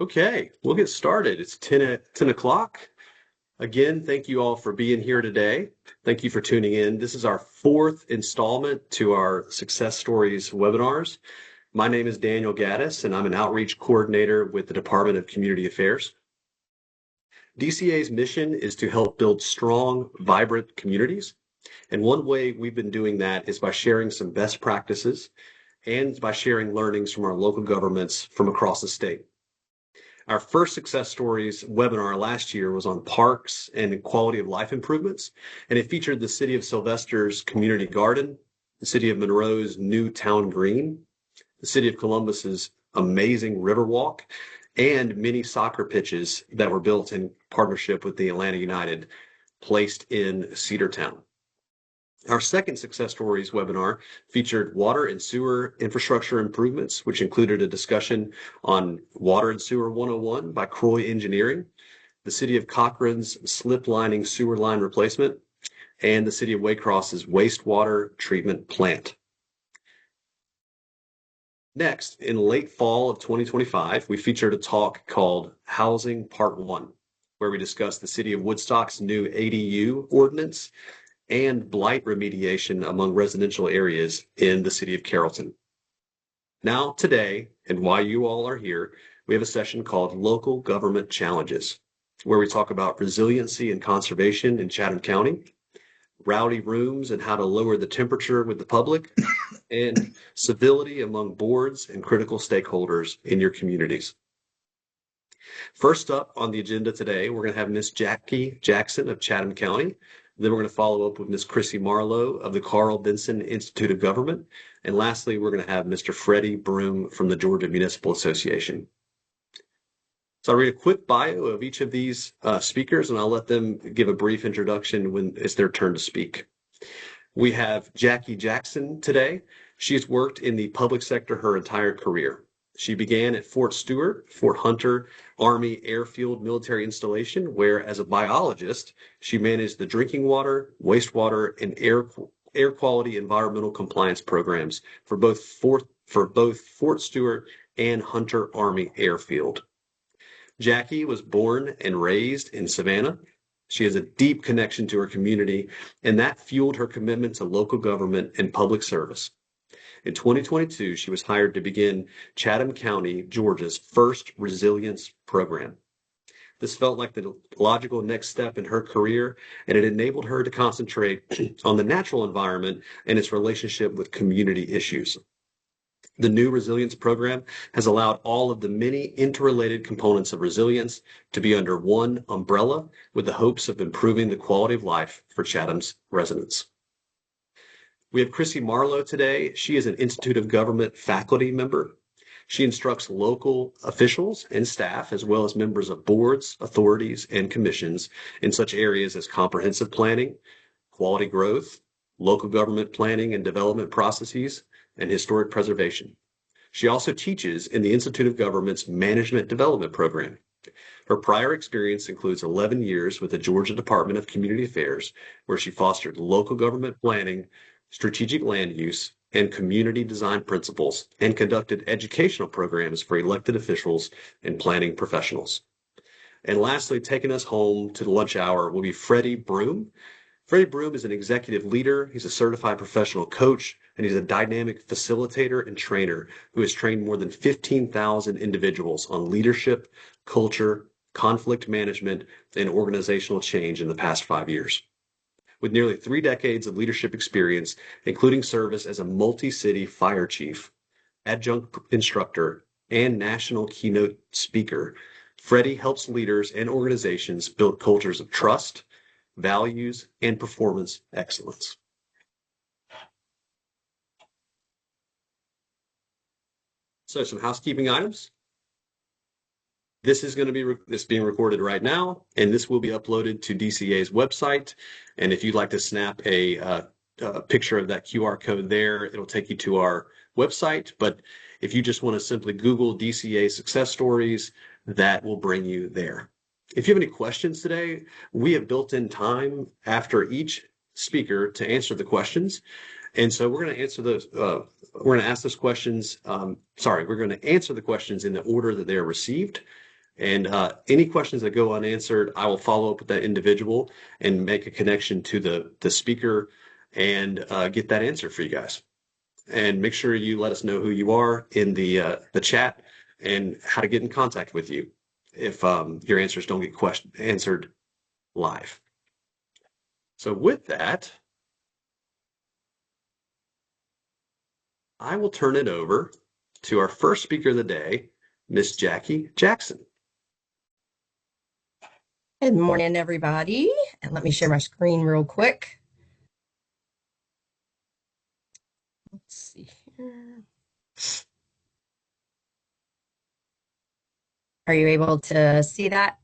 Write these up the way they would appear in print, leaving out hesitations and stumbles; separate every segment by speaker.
Speaker 1: Okay, we'll get started. It's 10 o'clock. Again, thank you all for being here today. Thank you for tuning in. This is our fourth installment to our Success Stories webinars. My name is Daniel Gaddis, and I'm an outreach coordinator with the Department of Community Affairs. DCA's mission is to help build strong, vibrant communities. And one way we've been doing that is by sharing some best practices and by sharing learnings from our local governments from across the state. Our first Success Stories webinar last year was on parks and quality of life improvements, and it featured the City of Sylvester's community garden, the City of Monroe's new town green, the City of Columbus's amazing river walk, and many soccer pitches that were built in partnership with the Atlanta United, placed in Cedartown. Our second Success Stories webinar featured water and sewer infrastructure improvements, which included a discussion on Water and Sewer 101 by Croy Engineering, the City of Cochrane's slip lining sewer line replacement, and the City of Waycross's wastewater treatment plant. Next, in late fall of 2025, we featured a talk called Housing Part 1, where we discussed the City of Woodstock's new ADU ordinance and blight remediation among residential areas in the city of Carrollton. Now, today, and why you all are here, we have a session called Local Government Challenges, where we talk about resiliency and conservation in Chatham County, rowdy rooms and how to lower the temperature with the public, and civility among boards and critical stakeholders in your communities. First up on the agenda today, we're going to have Miss Jackie Jackson of Chatham County. Then we're going to follow up with Ms. Chrissy Marlowe of the Carl Benson Institute of Government. And lastly, we're going to have Mr. Freddie Broom from the Georgia Municipal Association. So I'll read a quick bio of each of these speakers, and I'll let them give a brief introduction when it's their turn to speak. We have Jackie Jackson today. She's worked in the public sector her entire career. She began at Fort Stewart, Fort Hunter Army Airfield Military Installation, where as a biologist, she managed the drinking water, wastewater, and air quality environmental compliance programs for both Fort Stewart and Hunter Army Airfield. Jackie was born and raised in Savannah. She has a deep connection to her community, and that fueled her commitment to local government and public service. In 2022, she was hired to begin Chatham County, Georgia's first resilience program. This felt like the logical next step in her career, and it enabled her to concentrate on the natural environment and its relationship with community issues. The new resilience program has allowed all of the many interrelated components of resilience to be under one umbrella with the hopes of improving the quality of life for Chatham's residents. We have Chrissy Marlowe today. She is an Institute of Government faculty member. She instructs local officials and staff, as well as members of boards, authorities, and commissions in such areas as comprehensive planning, quality growth, local government planning and development processes, and historic preservation. She also teaches in the Institute of Government's Management Development Program. Her prior experience includes 11 years with the Georgia Department of Community Affairs, where she fostered local government planning, strategic land use, and community design principles, and conducted educational programs for elected officials and planning professionals. And lastly, taking us home to the lunch hour will be Freddie Broom. Freddie Broom is an executive leader. He's a certified professional coach, and he's a dynamic facilitator and trainer who has trained more than 15,000 individuals on leadership, culture, conflict management, and organizational change in the past 5 years. With nearly 3 decades of leadership experience, including service as a multi-city fire chief, adjunct instructor, and national keynote speaker, Freddie helps leaders and organizations build cultures of trust, values, and performance excellence. So some housekeeping items. This is going to be being recorded right now, and this will be uploaded to DCA's website. And if you'd like to snap a picture of that QR code there, it'll take you to our website. But if you just want to simply Google DCA success stories, that will bring you there. If you have any questions today, we have built in time after each speaker to answer the questions. And so we're going to answer those. We're going to ask those questions. We're going to answer the questions in the order that they are received. And any questions that go unanswered, I will follow up with that individual and make a connection to the speaker and get that answer for you guys. And make sure you let us know who you are in the chat and how to get in contact with you if your answers don't get answered live. So with that, I will turn it over to our first speaker of the day, Miss Jackie Jackson.
Speaker 2: Good morning, everybody. And let me share my screen real quick. Let's see here. Are you able to see that?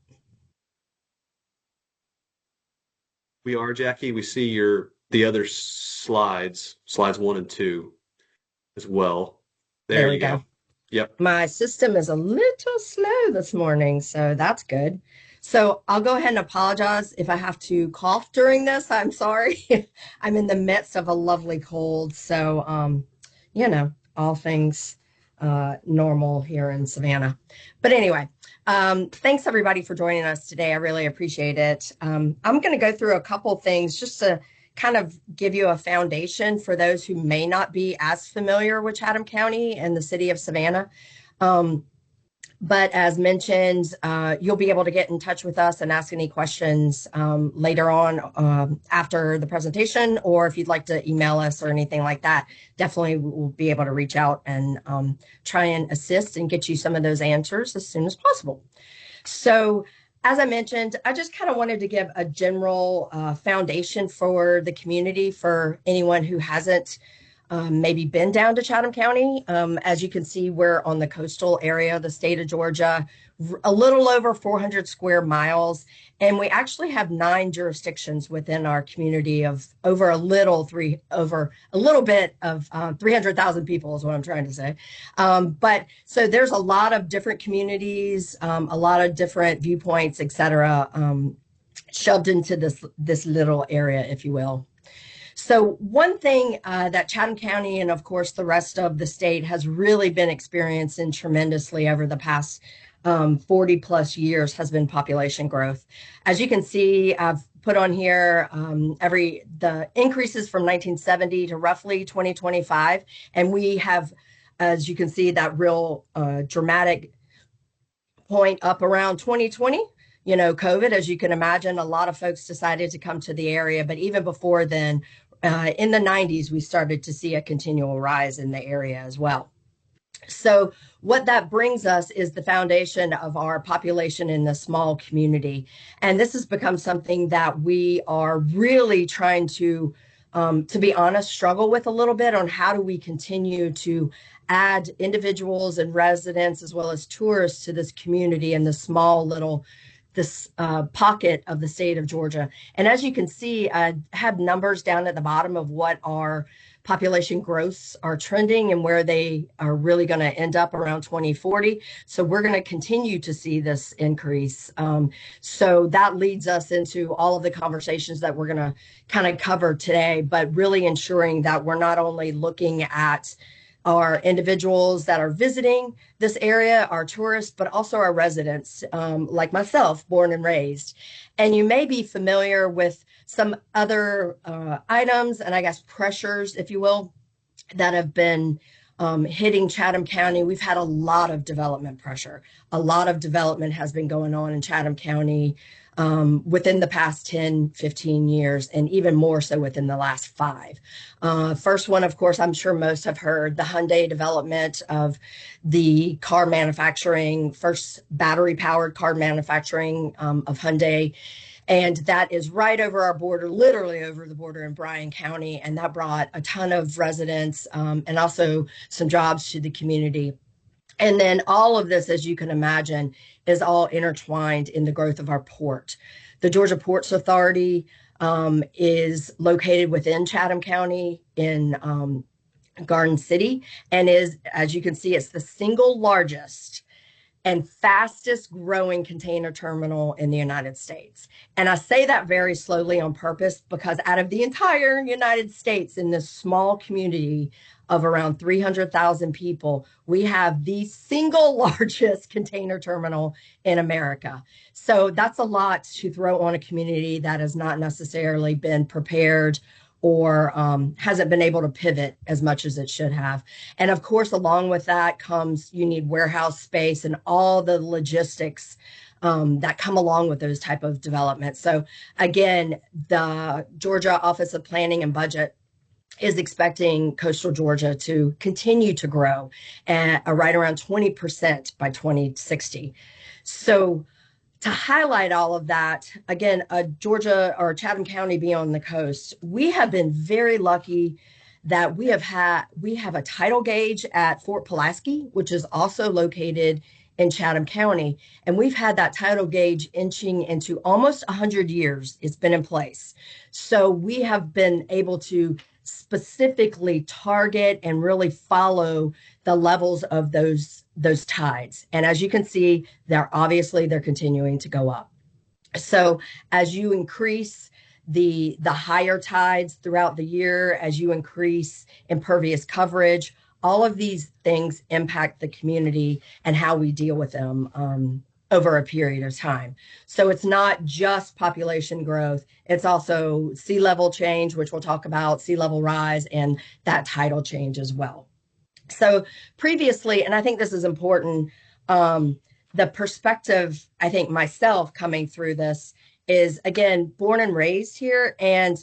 Speaker 1: We are, Jackie. We see the other slides 1 and 2 as well. There
Speaker 2: we
Speaker 1: you go.
Speaker 2: go.
Speaker 1: Yep.
Speaker 2: My system is a little slow this morning, so that's good. So I'll go ahead and apologize if I have to cough during this. I'm sorry. I'm in the midst of a lovely cold, so all things normal here in Savannah. But anyway, thanks everybody for joining us today. I really appreciate it. I'm going to go through a couple things just to kind of give you a foundation for those who may not be as familiar with Chatham County and the city of Savannah. But as mentioned, you'll be able to get in touch with us and ask any questions later on after the presentation, or if you'd like to email us or anything like that, definitely we'll be able to reach out and try and assist and get you some of those answers as soon as possible. So as I mentioned, I just kind of wanted to give a general foundation for the community for anyone who hasn't maybe been down to Chatham County. As you can see, we're on the coastal area of the state of Georgia, a little over 400 square miles. And we actually have 9 jurisdictions within our community of over a little bit of 300,000 people is what I'm trying to say. But so there's a lot of different communities, a lot of different viewpoints, et cetera, shoved into this little area, if you will. So one thing that Chatham County and, of course, the rest of the state has really been experiencing tremendously over the past 40 plus years has been population growth. As you can see, I've put on here the increases from 1970 to roughly 2025. And we have, as you can see, that real dramatic point up around 2020. COVID, as you can imagine, a lot of folks decided to come to the area. But even before then, in the 90s, we started to see a continual rise in the area as well. So what that brings us is the foundation of our population in the small community. And this has become something that we are really trying to be honest, struggle with a little bit on how do we continue to add individuals and residents as well as tourists to this community and this pocket of the state of Georgia. And as you can see, I have numbers down at the bottom of what our population growths are trending and where they are really going to end up around 2040. So we're going to continue to see this increase. So that leads us into all of the conversations that we're going to kind of cover today, but really ensuring that we're not only looking at our individuals that are visiting this area, our tourists, but also our residents, like myself, born and raised. And you may be familiar with some other items and I guess pressures, if you will, that have been hitting Chatham County. We've had a lot of development pressure. A lot of development has been going on in Chatham County within the past 10, 15 years, and even more so within the last 5. First one, of course, I'm sure most have heard the Hyundai development of the car manufacturing, first battery-powered car manufacturing of Hyundai. And that is right over our border, literally over the border in Bryan County. And that brought a ton of residents and also some jobs to the community. And then all of this, as you can imagine, is all intertwined in the growth of our port. The Georgia Ports Authority is located within Chatham County in Garden City and is, as you can see, it's the single largest and fastest growing container terminal in the United States. And I say that very slowly on purpose because out of the entire United States, in this small community of around 300,000 people, we have the single largest container terminal in America. So that's a lot to throw on a community that has not necessarily been prepared or hasn't been able to pivot as much as it should have. And of course, along with that comes you need warehouse space and all the logistics that come along with those type of developments. So again, the Georgia Office of Planning and Budget is expecting coastal Georgia to continue to grow at right around 20% by 2060. So to highlight all of that, again, Georgia or Chatham County being on the coast, we have been very lucky that we have a tidal gauge at Fort Pulaski, which is also located in Chatham County, and we've had that tidal gauge inching into almost 100 years. It's been in place, so we have been able to specifically target and really follow the levels of those tides. And as you can see, they're continuing to go up. So as you increase the higher tides throughout the year, as you increase impervious coverage, all of these things impact the community and how we deal with them over a period of time. So it's not just population growth, it's also sea level change, which we'll talk about, sea level rise, and that tidal change as well. So previously, and I think this is important, the perspective, I think myself coming through this is, again, born and raised here. And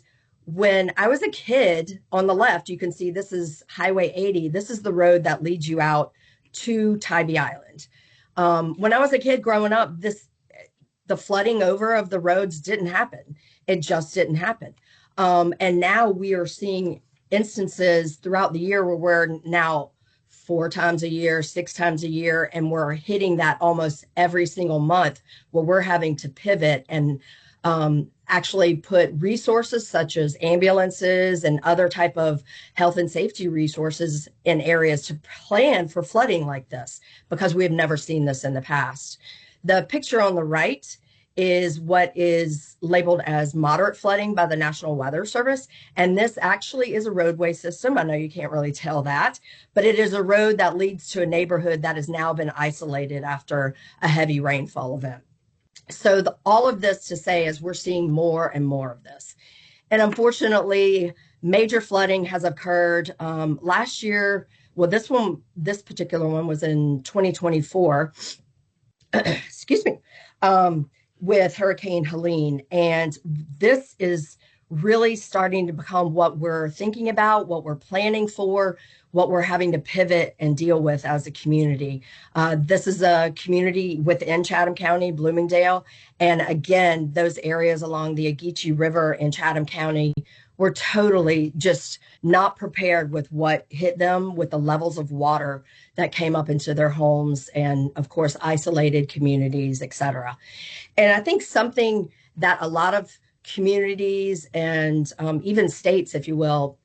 Speaker 2: when I was a kid, on the left, you can see this is Highway 80. This is the road that leads you out to Tybee Island. When I was a kid growing up, the flooding over of the roads didn't happen. It just didn't happen. And now we are seeing instances throughout the year where we're now 4 times a year, 6 times a year, and we're hitting that almost every single month where we're having to pivot and actually put resources such as ambulances and other type of health and safety resources in areas to plan for flooding like this, because we have never seen this in the past. The picture on the right is what is labeled as moderate flooding by the National Weather Service. And this actually is a roadway system. I know you can't really tell that, but it is a road that leads to a neighborhood that has now been isolated after a heavy rainfall event. So all of this to say is we're seeing more and more of this. And unfortunately, major flooding has occurred last year. Well, this particular one was in 2024. Excuse me. With Hurricane Helene. And this is really starting to become what we're thinking about, what we're planning for, what we're having to pivot and deal with as a community. This is a community within Chatham County, Bloomingdale. And again, those areas along the Ogeechee River in Chatham County were totally just not prepared with what hit them, with the levels of water that came up into their homes, and of course, isolated communities, et cetera. And I think something that a lot of communities and even states, if you will,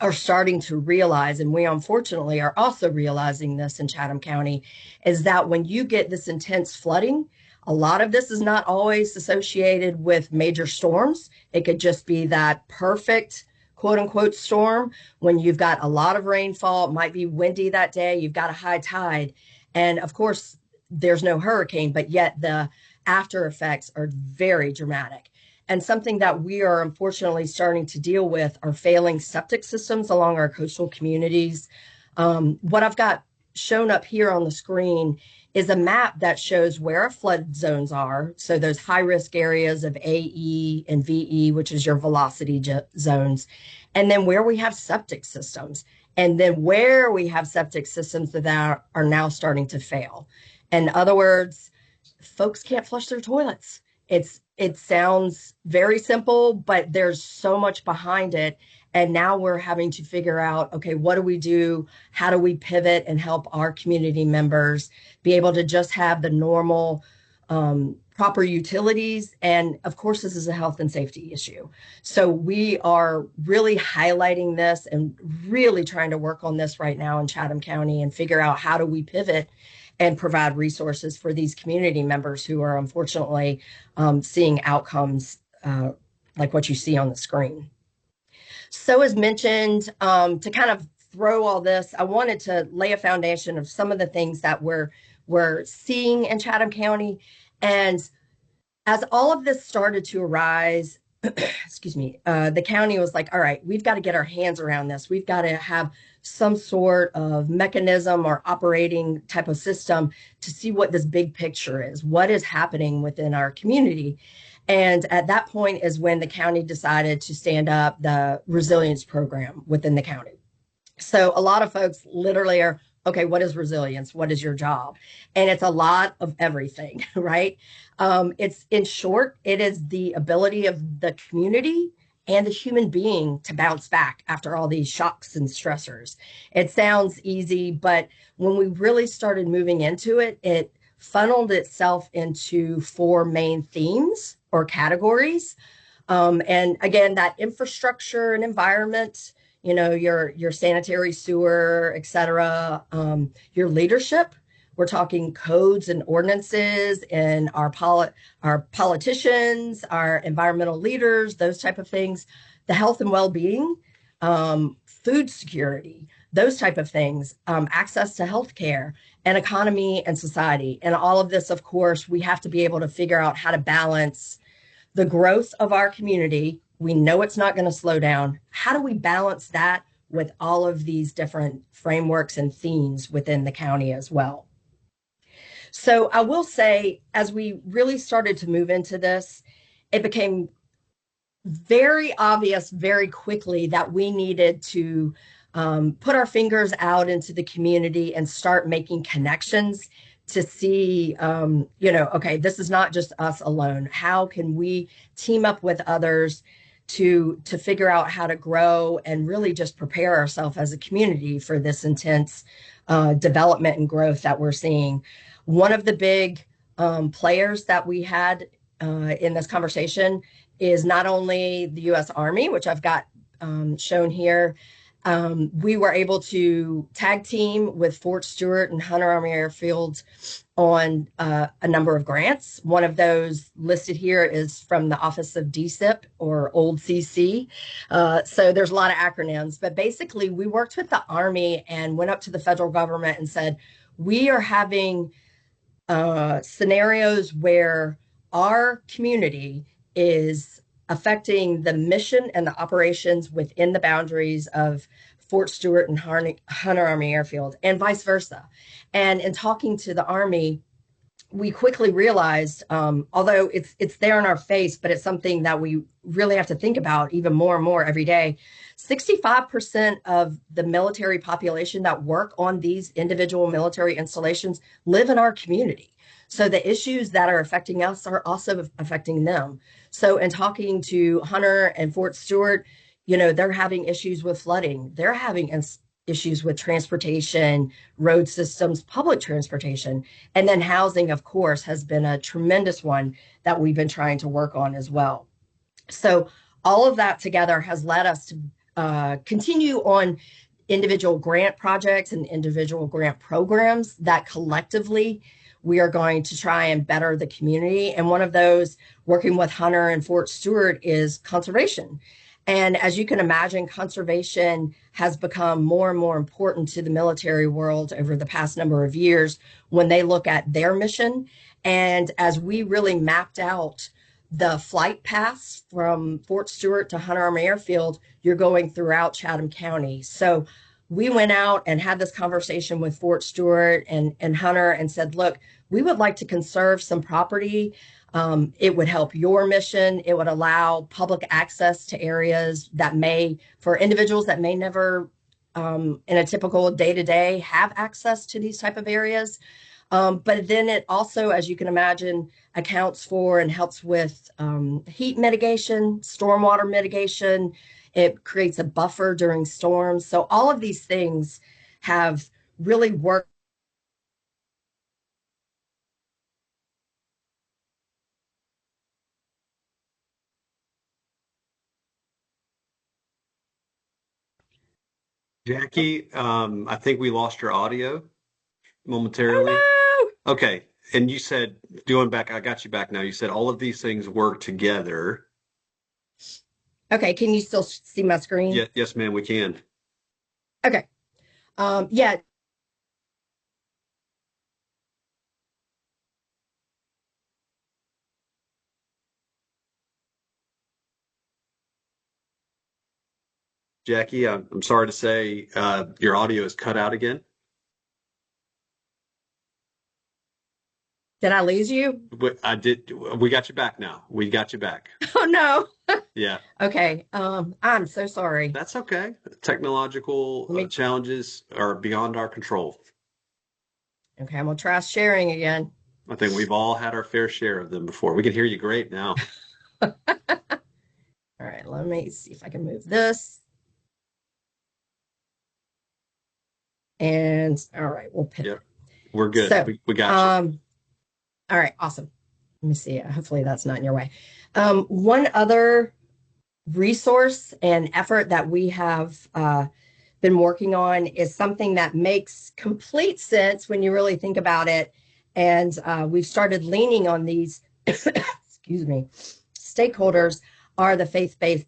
Speaker 2: are starting to realize, and we unfortunately are also realizing this in Chatham County, is that when you get this intense flooding, a lot of this is not always associated with major storms. It could just be that perfect quote unquote storm when you've got a lot of rainfall, it might be windy that day, you've got a high tide. And of course, there's no hurricane, but yet the after effects are very dramatic. And something that we are unfortunately starting to deal with are failing septic systems along our coastal communities. What I've got shown up here on the screen is a map that shows where our flood zones are. So those high risk areas of AE and VE, which is your velocity zones, and then where we have septic systems, and then where we have septic systems that are now starting to fail. In other words, folks can't flush their toilets. It sounds very simple, but there's so much behind it. And now we're having to figure out, okay, what do we do? How do we pivot and help our community members be able to just have the normal, proper utilities? And of course, this is a health and safety issue. So we are really highlighting this and really trying to work on this right now in Chatham County and figure out how do we pivot and provide resources for these community members who are unfortunately seeing outcomes like what you see on the screen. So, as mentioned, to kind of throw all this, I wanted to lay a foundation of some of the things that we're seeing in Chatham County. And as all of this started to arise, excuse me, the county was like, all right, we've got to get our hands around this. We've got to have some sort of mechanism or operating type of system to see what this big picture is, what is happening within our community. And at that point is when the county decided to stand up the resilience program within the county. So a lot of folks literally are, okay, what is resilience? What is your job? And it's a lot of everything, right? It's in short, it is the ability of the community and the human being to bounce back after all these shocks and stressors. It sounds easy, but when we really started moving into it, it funneled itself into four main themes or categories. And again, that infrastructure and environment, your sanitary sewer, et cetera, your leadership. We're talking codes and ordinances and our politicians, our environmental leaders, those type of things, the health and well-being, food security, those type of things, access to healthcare and economy and society. And all of this, of course, we have to be able to figure out how to balance the growth of our community. We know it's not going to slow down. How do we balance that with all of these different frameworks and themes within the county as well? So I will say, as we really started to move into this, it became very obvious very quickly that we needed to put our fingers out into the community and start making connections to see, okay, this is not just us alone. How can we team up with others to figure out how to grow and really just prepare ourselves as a community for this intense development and growth that we're seeing? One of the big players that we had in this conversation is not only the U.S. Army, which I've got shown here. We were able to tag team with Fort Stewart and Hunter Army Airfield on a number of grants. One of those listed here is from the Office of DCIP or Old CC. So there's a lot of acronyms, but basically we worked with the Army and went up to the federal government and said, we are having scenarios where our community is affecting the mission and the operations within the boundaries of Fort Stewart and Hunter Army Airfield, and vice versa. And in talking to the Army, we quickly realized, although it's there in our face, but it's something that we really have to think about even more and more every day. 65% of the military population that work on these individual military installations live in our community. So the issues that are affecting us are also affecting them. So in talking to Hunter and Fort Stewart, they're having issues with flooding. They're having issues with transportation, road systems, public transportation. And then housing, of course, has been a tremendous one that we've been trying to work on as well. So all of that together has led us to continue on individual grant projects and individual grant programs that collectively we are going to try and better the community. And one of those, working with Hunter and Fort Stewart, is conservation. And as you can imagine, conservation has become more and more important to the military world over the past number of years when they look at their mission. And as we really mapped out the flight paths from Fort Stewart to Hunter Army Airfield, you're going throughout Chatham County. So we went out and had this conversation with Fort Stewart and Hunter and said, look, we would like to conserve some property. It would help your mission. It would allow public access to areas that for individuals that may never, in a typical day-to-day, have access to these type of areas. But then it also, as you can imagine, accounts for and helps with heat mitigation, stormwater mitigation. It creates a buffer during storms. So all of these things have really worked.
Speaker 1: Jackie, I think we lost your audio
Speaker 2: Oh
Speaker 1: momentarily. Okay. And you said, going back, I got you back now. You said all of these things work together.
Speaker 2: Okay, can you still see my screen?
Speaker 1: Yeah, yes, ma'am, we can.
Speaker 2: Okay. Yeah,
Speaker 1: Jackie, I'm sorry to say, your audio is cut out again.
Speaker 2: did I lose you?
Speaker 1: I did. We got you back now. We got you back.
Speaker 2: Oh no.
Speaker 1: Yeah,
Speaker 2: Okay. I'm so sorry.
Speaker 1: that's okay. Technological
Speaker 2: Let me,
Speaker 1: challenges are beyond our control.
Speaker 2: okay, I'm gonna try sharing again.
Speaker 1: I think we've all had our fair share of them before. We can hear you great now.
Speaker 2: All right, let me see if I can move this. And all right, we'll pivot.
Speaker 1: Yep, we're good.
Speaker 2: So,
Speaker 1: We got you.
Speaker 2: um, all right, awesome. Let me see. Hopefully that's not in your way. One other resource and effort that we have been working on is something that makes complete sense when you really think about it. And we've started leaning on these, excuse me, stakeholders are the faith-based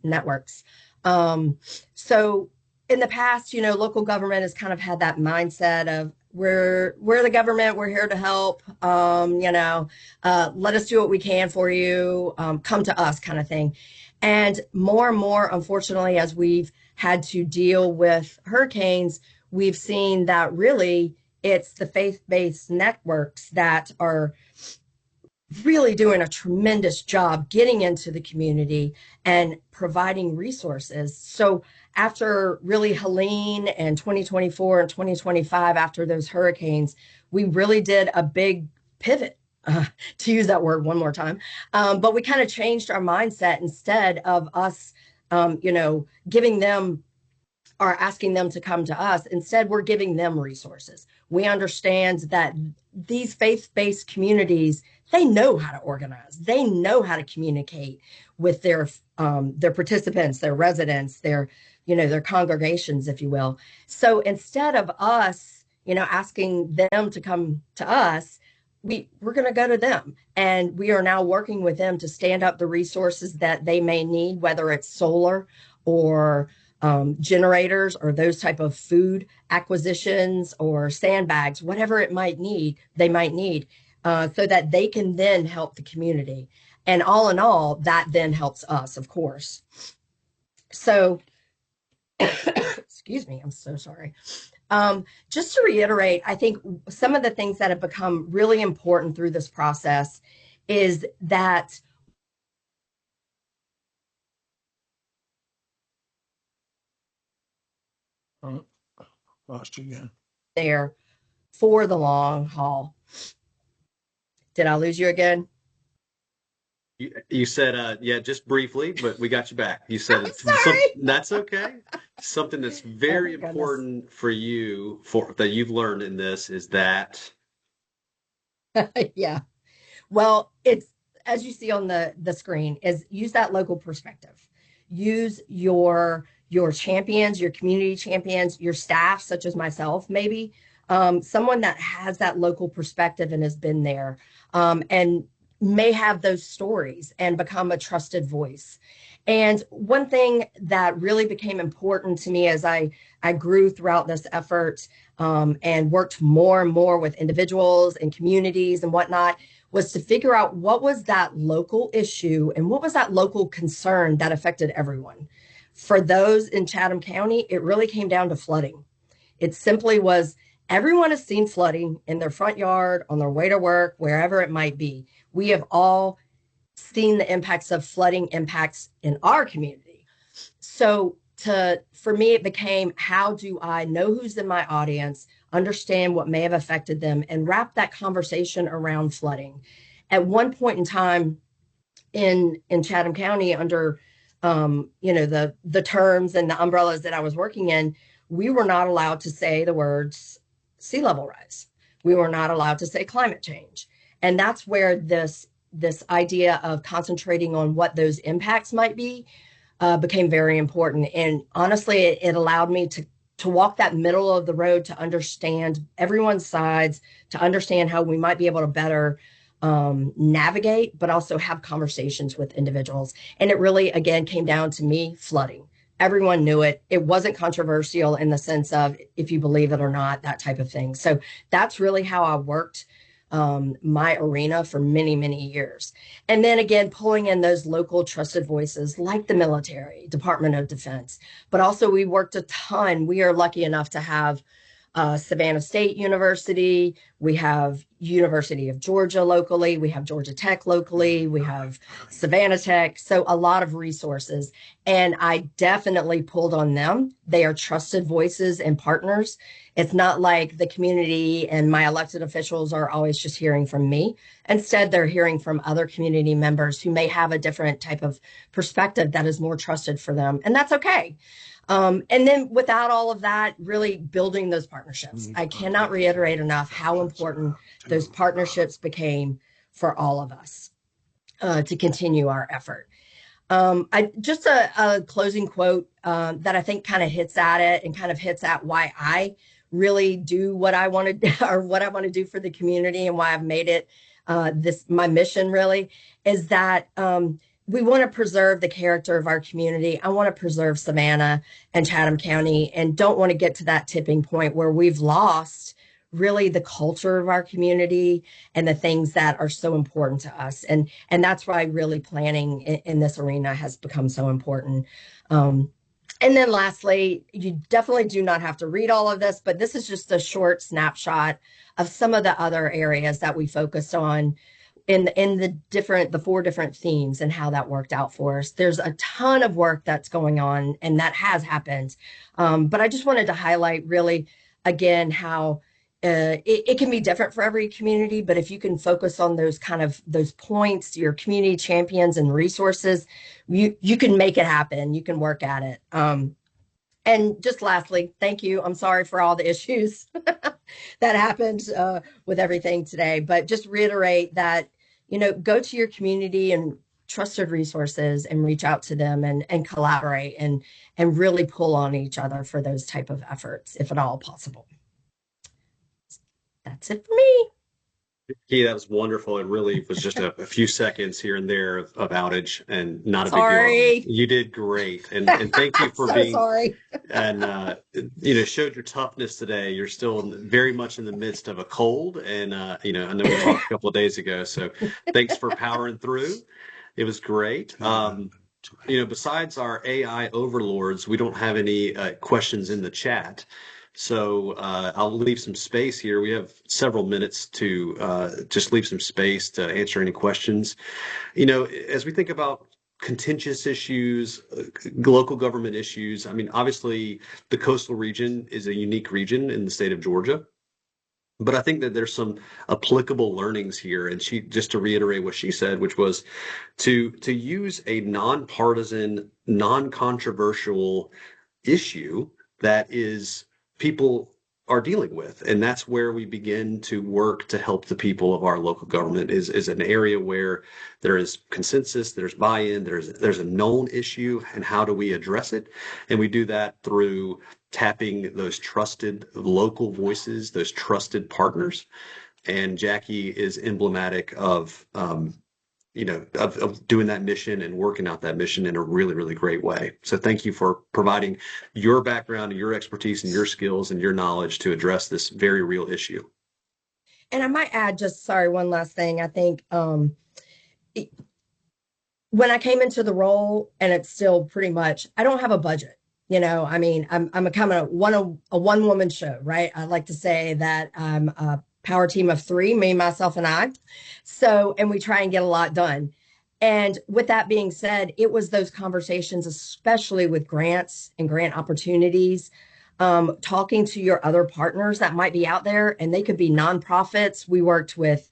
Speaker 2: networks. Um, so in the past, local government has kind of had that mindset of we're the government, we're here to help. Let us do what we can for you. Come to us, kind of thing. And more, unfortunately, as we've had to deal with hurricanes, we've seen that really it's the faith-based networks that are really doing a tremendous job getting into the community and providing resources. So after really Helene and 2024 and 2025, after those hurricanes, we really did a big pivot, to use that word one more time. But we kind of changed our mindset instead of us, giving them are asking them to come to us. Instead, we're giving them resources. We understand that these faith-based communities, they know how to organize. They know how to communicate with their participants, their residents, their congregations, if you will. So instead of us, asking them to come to us, we're going to go to them, and we are now working with them to stand up the resources that they may need, whether it's solar or generators or those type of food acquisitions or sandbags, whatever they might need, so that they can then help the community. And all in all, that then helps us, of course. So, excuse me, I'm so sorry. Just to reiterate, I think some of the things that have become really important through this process is that
Speaker 3: Oh, lost you again.
Speaker 2: they're for the long haul. Did I lose you again?
Speaker 1: You said, yeah, just briefly, but we got you back. You said
Speaker 2: I'm sorry.
Speaker 1: that's okay. Something that's
Speaker 2: Oh
Speaker 1: very
Speaker 2: my goodness.
Speaker 1: important for you for that you've learned in this is that
Speaker 2: Yeah. Well, it's as you see on the screen is use that local perspective. Use your champions, your community champions, your staff, such as myself, maybe someone that has that local perspective and has been there, and may have those stories and become a trusted voice. And one thing that really became important to me as I grew throughout this effort, and worked more and more with individuals and communities and whatnot, was to figure out what was that local issue and what was that local concern that affected everyone. For those in Chatham County, it really came down to flooding. It simply was everyone has seen flooding in their front yard, on their way to work, wherever it might be. We have all seen the impacts of flooding impacts in our community. So for me, it became how do I know who's in my audience, understand what may have affected them, and wrap that conversation around flooding. At one point in time in Chatham County, under the terms and the umbrellas that I was working in, we were not allowed to say the words sea level rise. We were not allowed to say climate change. And that's where this idea of concentrating on what those impacts might be became very important. And honestly, it allowed me to walk that middle of the road, to understand everyone's sides, to understand how we might be able to better navigate, but also have conversations with individuals. And it really, again, came down to me flooding. Everyone knew it. It wasn't controversial in the sense of if you believe it or not, that type of thing. So that's really how I worked my arena for many, many years. And then again, pulling in those local trusted voices like the military, Department of Defense, but also we worked a ton. We are lucky enough to have Savannah State University. We have University of Georgia locally. We have Georgia Tech locally. We have Savannah Tech. So a lot of resources. And I definitely pulled on them. They are trusted voices and partners. It's not like the community and my elected officials are always just hearing from me. Instead, they're hearing from other community members who may have a different type of perspective that is more trusted for them. And that's okay. And then without all of that, really building those partnerships. I cannot reiterate enough how important those partnerships became for all of us to continue our effort. Just a closing quote that I think kind of hits at it and kind of hits at why I really do what I want to or what I want to do for the community and why I've made it this my mission really is that we want to preserve the character of our community. I want to preserve Savannah and Chatham County and don't want to get to that tipping point where we've lost really the culture of our community and the things that are so important to us. And that's why really planning in this arena has become so important. And then lastly, you definitely do not have to read all of this, but this is just a short snapshot of some of the other areas that we focused on in the 4 different themes and how that worked out for us. There's a ton of work that's going on and that has happened. But I just wanted to highlight really, again, how it can be different for every community, but if you can focus on those points, your community champions and resources, you can make it happen. You can work at it. And just lastly, thank you. I'm sorry for all the issues that happened with everything today, but just reiterate that, go to your community and trusted resources and reach out to them and collaborate and really pull on each other for those type of efforts, if at all possible. That's it for me.
Speaker 1: Yeah, that was wonderful. It really was just a few seconds here and there of outage and not a
Speaker 2: Sorry.
Speaker 1: big deal. You did great. And thank you for
Speaker 2: so
Speaker 1: being,
Speaker 2: sorry.
Speaker 1: and, showed your toughness today. You're still very much in the midst of a cold. And, I know we talked a couple of days ago. So thanks for powering through. It was great. Besides our AI overlords, we don't have any questions in the chat. So I'll leave some space here. We have several minutes to just leave some space to answer any questions. As we think about contentious issues, local government issues, obviously the coastal region is a unique region in the state of Georgia. But I think that there's some applicable learnings here. And just to reiterate what she said, which was to use a nonpartisan, non-controversial issue that is people are dealing with. And that's where we begin to work to help the people of our local government is an area where there is consensus, there's buy-in, there's a known issue, and how do we address it? And we do that through tapping those trusted local voices, those trusted partners. And Jackie is emblematic of doing that mission and working out that mission in a really, really great way. So thank you for providing your background and your expertise and your skills and your knowledge to address this very real issue.
Speaker 2: And I might add one last thing. I think when I came into the role, and it's still pretty much, I don't have a budget. I'm a kind of a one-woman show, right? I like to say that I'm a power team of 3, me, myself, and I. So, and we try and get a lot done. And with that being said, it was those conversations, especially with grants and grant opportunities, talking to your other partners that might be out there, and they could be nonprofits. We worked with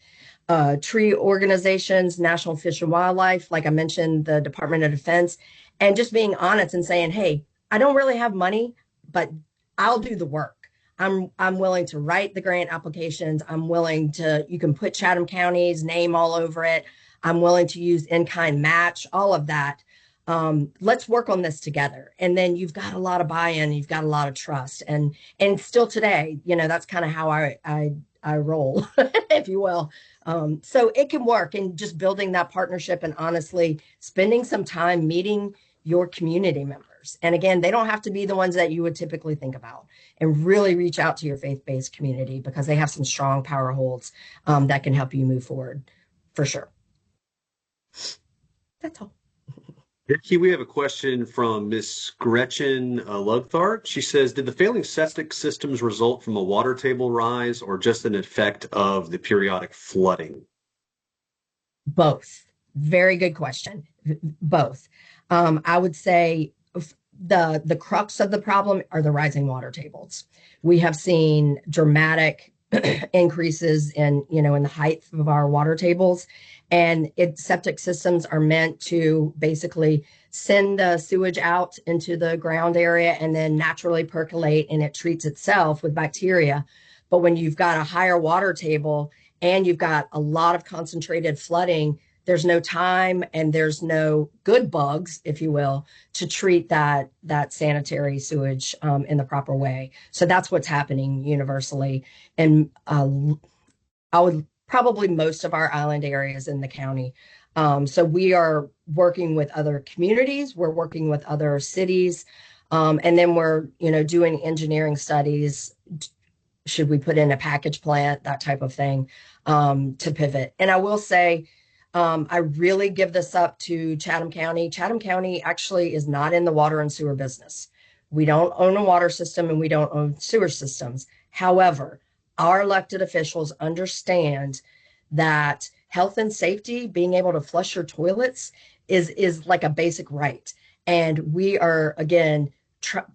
Speaker 2: tree organizations, National Fish and Wildlife, like I mentioned, the Department of Defense, and just being honest and saying, hey, I don't really have money, but I'll do the work. I'm willing to write the grant applications. I'm willing to, you can put Chatham County's name all over it. I'm willing to use in-kind match, all of that. Let's work on this together. And then you've got a lot of buy-in, you've got a lot of trust. And still today, that's kind of how I roll, if you will. So it can work, and just building that partnership and honestly spending some time meeting your community members. And again, they don't have to be the ones that you would typically think about, and really reach out to your faith-based community because they have some strong power holds that can help you move forward for sure. That's all.
Speaker 1: Vicky, we have a question from Miss Gretchen Lugthart. She says, did the failing septic systems result from a water table rise or just an effect of the periodic flooding?
Speaker 2: Both. Very good question. Both. I would say the crux of the problem are the rising water tables. We have seen dramatic increases in the height of our water tables, and septic systems are meant to basically send the sewage out into the ground area and then naturally percolate, and it treats itself with bacteria. But when you've got a higher water table and you've got a lot of concentrated flooding, there's no time and there's no good bugs, if you will, to treat that sanitary sewage in the proper way. So that's what's happening universally. And I would probably most of our island areas in the county. So we are working with other communities, we're working with other cities, and then we're doing engineering studies. Should we put in a package plant, that type of thing, to pivot? And I will say, I really give this up to Chatham County. Chatham County actually is not in the water and sewer business. We don't own a water system and we don't own sewer systems. However, our elected officials understand that health and safety, being able to flush your toilets is like a basic right. And we are, again,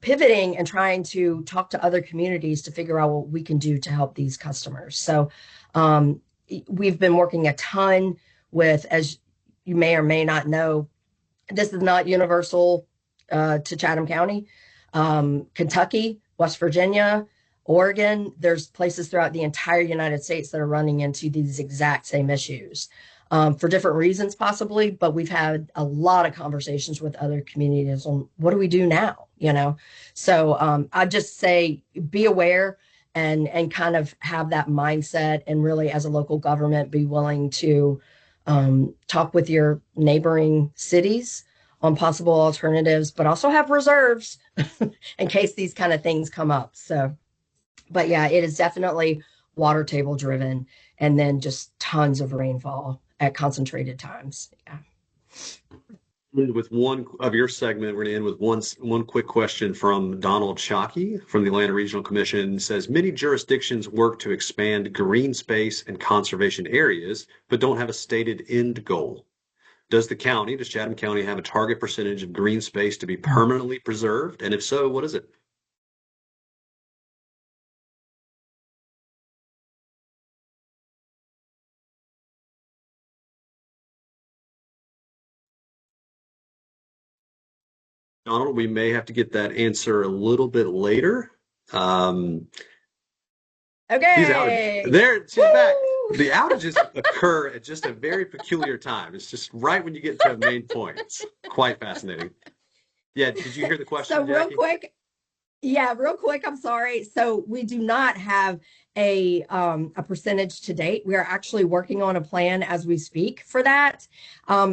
Speaker 2: pivoting and trying to talk to other communities to figure out what we can do to help these customers. So we've been working a ton with, as you may or may not know, this is not universal to Chatham County. Kentucky, West Virginia, Oregon, there's places throughout the entire United States that are running into these exact same issues for different reasons possibly, but we've had a lot of conversations with other communities on what do we do now, So I just say be aware and kind of have that mindset, and really as a local government be willing to talk with your neighboring cities on possible alternatives, but also have reserves in case these kind of things come up. So, but yeah, it is definitely water table driven, and then just tons of rainfall at concentrated times. Yeah.
Speaker 1: With one of your segment, we're going to end with one quick question from Donald Shockey from the Atlanta Regional Commission. Says many jurisdictions work to expand green space and conservation areas, but don't have a stated end goal. Does Chatham County have a target percentage of green space to be permanently preserved? And if so, what is it? Donald, we may have to get that answer a little bit later.
Speaker 2: Okay.
Speaker 1: She's back. The outages occur at just a very peculiar time. It's just right when you get to a main point. It's quite fascinating. Yeah, did you hear the question,
Speaker 2: So
Speaker 1: Jackie?
Speaker 2: real quick, I'm sorry. So we do not have a percentage to date. We are actually working on a plan as we speak for that.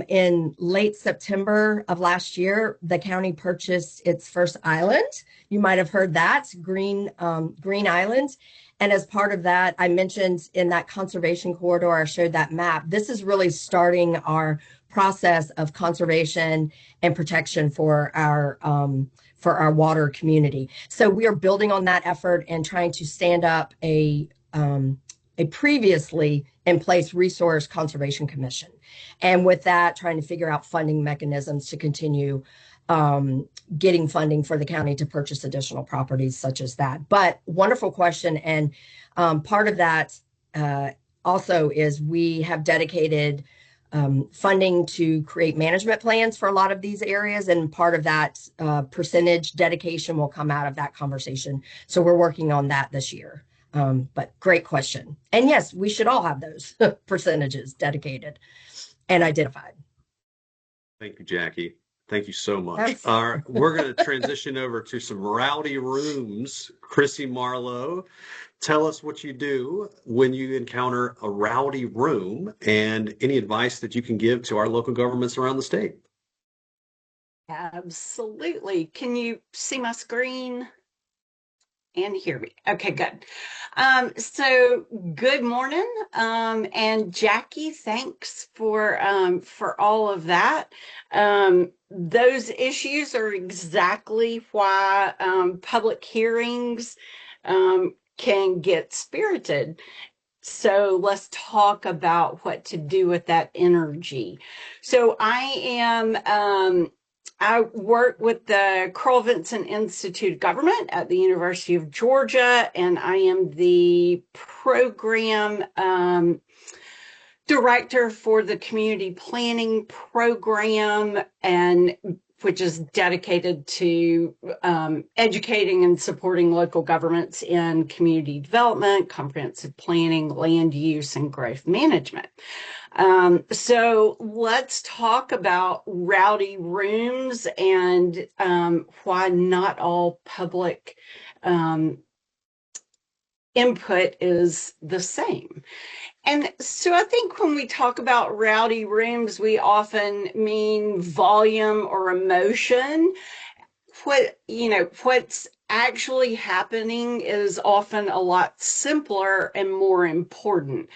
Speaker 2: In late September of last year, the county purchased its first island. You might have heard that, Green Island. And as part of that, I mentioned in that conservation corridor, I showed that map. This is really starting our process of conservation and protection for our water community. So we are building on that effort and trying to stand up a previously in place resource conservation commission. And with that, trying to figure out funding mechanisms to continue getting funding for the county to purchase additional properties such as that. But wonderful question. And part of that also is we have dedicated funding to create management plans for a lot of these areas. And part of that percentage dedication will come out of that conversation. So we're working on that this year. But great question. And yes, we should all have those percentages dedicated and identified.
Speaker 1: Thank you, Jackie. Thank you so much.
Speaker 2: That's
Speaker 1: All right, we're going to transition over to some rowdy rooms. Chrissy Marlowe, tell us what you do when you encounter a rowdy room and any advice that you can give to our local governments around the state.
Speaker 4: Absolutely. Can you see my screen and hear me? Okay, good. So good morning. And Jackie, thanks for all of that. Those issues are exactly why public hearings can get spirited. So let's talk about what to do with that energy. So I work with the Carl Vinson Institute of Government at the University of Georgia, and I am the program director for the community planning program, and which is dedicated to educating and supporting local governments in community development, comprehensive planning, land use, and growth management. So let's talk about rowdy rooms and why not all public input is the same. And so I think when we talk about rowdy rooms, we often mean volume or emotion. What's actually happening is often a lot simpler and more important.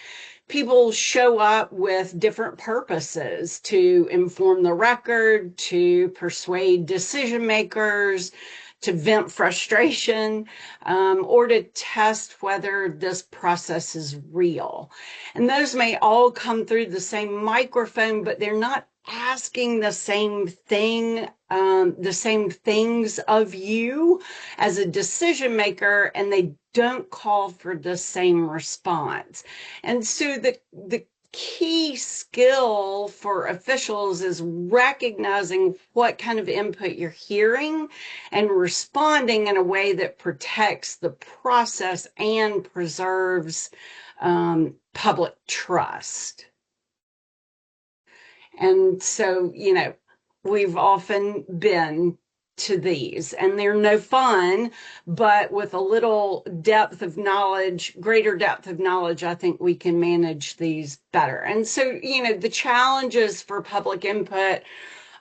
Speaker 4: People show up with different purposes: to inform the record, to persuade decision makers, to vent frustration, or to test whether this process is real. And those may all come through the same microphone, but they're not asking the same thing, the same things of you as a decision maker, and they don't call for the same response. And so the key skill for officials is recognizing what kind of input you're hearing and responding in a way that protects the process and preserves public trust. And so, we've often been to these, and they're no fun, but with a little depth of knowledge, greater depth of knowledge, I think we can manage these better. And so, the challenges for public input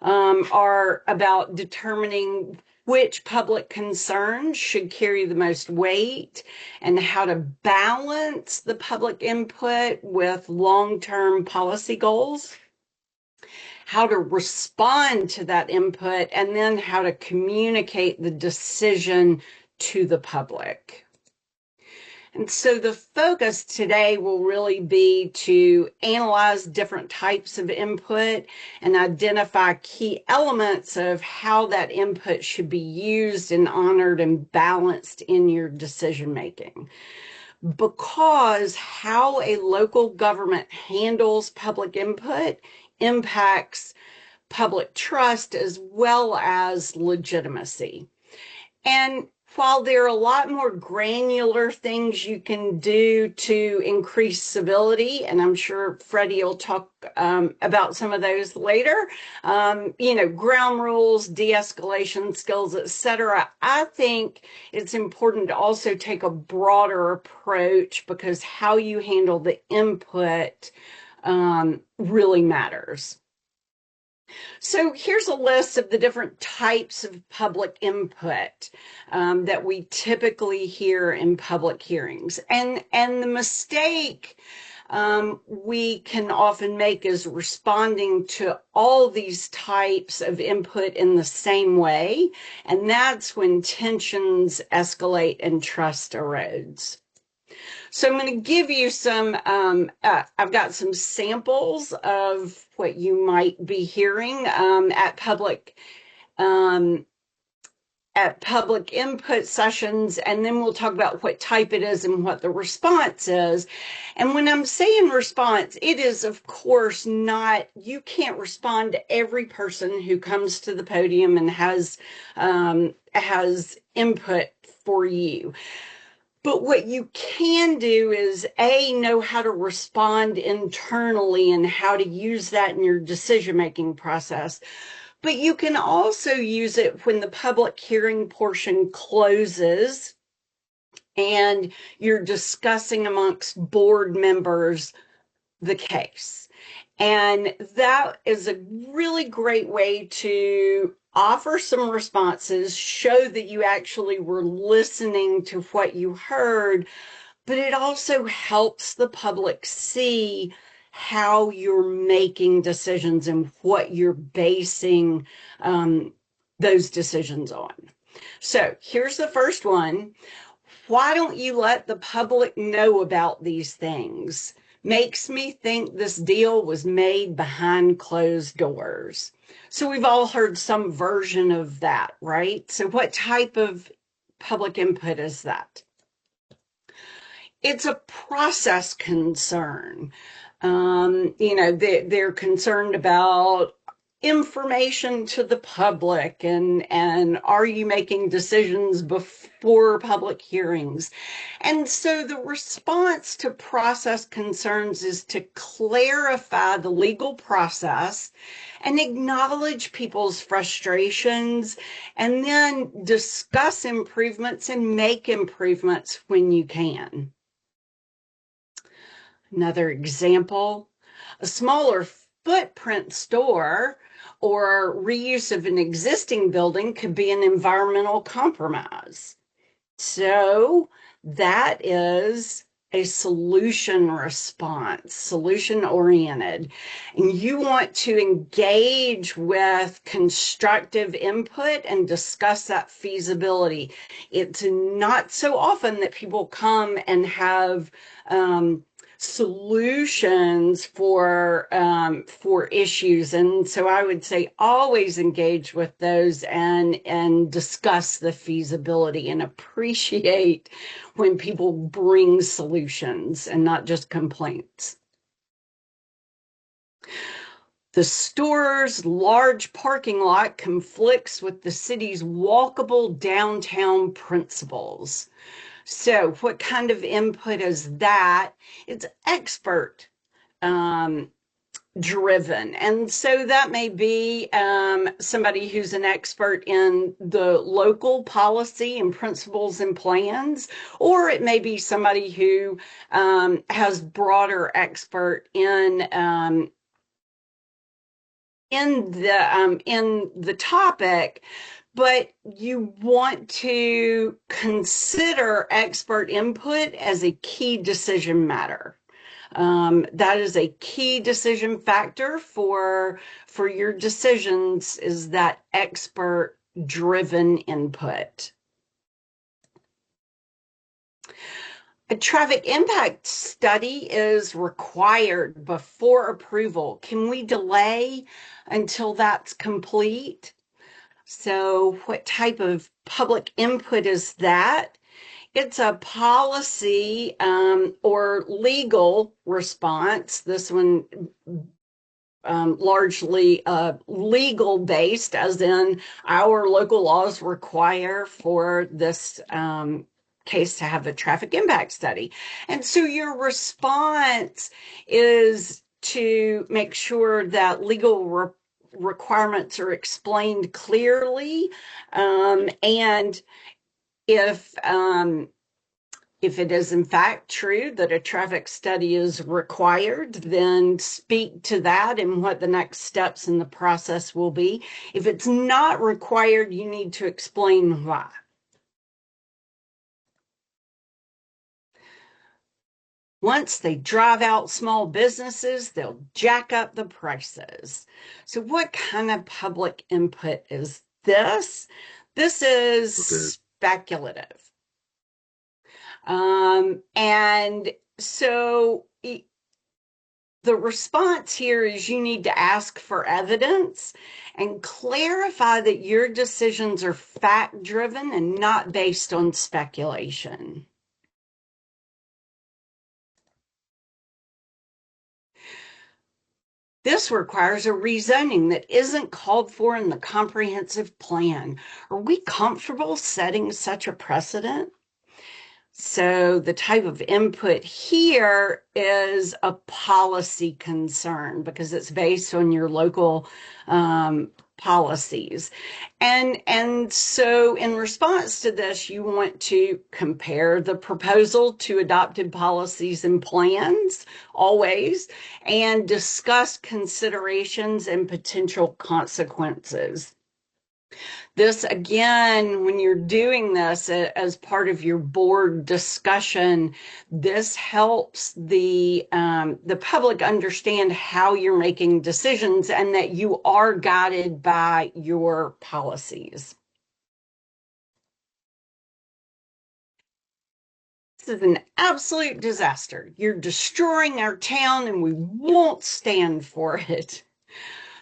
Speaker 4: are about determining which public concerns should carry the most weight and how to balance the public input with long-term policy goals, how to respond to that input, and then how to communicate the decision to the public. And so the focus today will really be to analyze different types of input and identify key elements of how that input should be used and honored and balanced in your decision making. Because how a local government handles public input impacts public trust as well as legitimacy. And while there are a lot more granular things you can do to increase civility, and I'm sure Freddie will talk about some of those later, ground rules, de-escalation skills, etc., I think it's important to also take a broader approach, because how you handle the input really matters. So here's a list of the different types of public input that we typically hear in public hearings. And the mistake we can often make is responding to all these types of input in the same way. And that's when tensions escalate and trust erodes. So I'm going to give you some, I've got some samples of what you might be hearing at public input sessions, and then we'll talk about what type it is and what the response is. And when I'm saying response, it is, of course, not, you can't respond to every person who comes to the podium and has input for you. But what you can do is, know how to respond internally and how to use that in your decision-making process. But you can also use it when the public hearing portion closes and you're discussing amongst board members the case. And that is a really great way to offer some responses, show that you actually were listening to what you heard, but it also helps the public see how you're making decisions and what you're basing those decisions on. So here's the first one. Why don't you let the public know about these things? Makes me think this deal was made behind closed doors. So we've all heard some version of that, right? So what type of public input is that? It's a process concern. They're concerned about information to the public and are you making decisions before public hearings? And so the response to process concerns is to clarify the legal process and acknowledge people's frustrations and then discuss improvements and make improvements when you can. Another example, a smaller footprint store or reuse of an existing building could be an environmental compromise. So that is a solution response, solution oriented. And you want to engage with constructive input and discuss that feasibility. It's not so often that people come and have solutions for issues, and so I would say always engage with those and discuss the feasibility and appreciate when people bring solutions and not just complaints. The store's large parking lot conflicts with the city's walkable downtown principles. So what kind of input is that? It's expert driven. And so that may be somebody who's an expert in the local policy and principles and plans, or it may be somebody who has broader expert in the topic. But you want to consider expert input as a key decision matter. That is a key decision factor for your decisions, is that expert driven input. A traffic impact study is required before approval. Can we delay until that's complete? So what type of public input is that? It's a policy or legal response. This one largely legal based, as in our local laws require for this case to have a traffic impact study. And so your response is to make sure that legal requirements are explained clearly, and if it is in fact true that a traffic study is required, then speak to that and what the next steps in the process will be. If it's not required, you need to explain why. Once they drive out small businesses, they'll jack up the prices. So what kind of public input is this? This is speculative. And so the response here is you need to ask for evidence and clarify that your decisions are fact-driven and not based on speculation. This requires a rezoning that isn't called for in the comprehensive plan. Are we comfortable setting such a precedent? So the type of input here is a policy concern because it's based on your local policies. And so in response to this, you want to compare the proposal to adopted policies and plans always, and discuss considerations and potential consequences. This, again, when you're doing this as part of your board discussion, this helps the public understand how you're making decisions and that you are guided by your policies. This is an absolute disaster. You're destroying our town and we won't stand for it.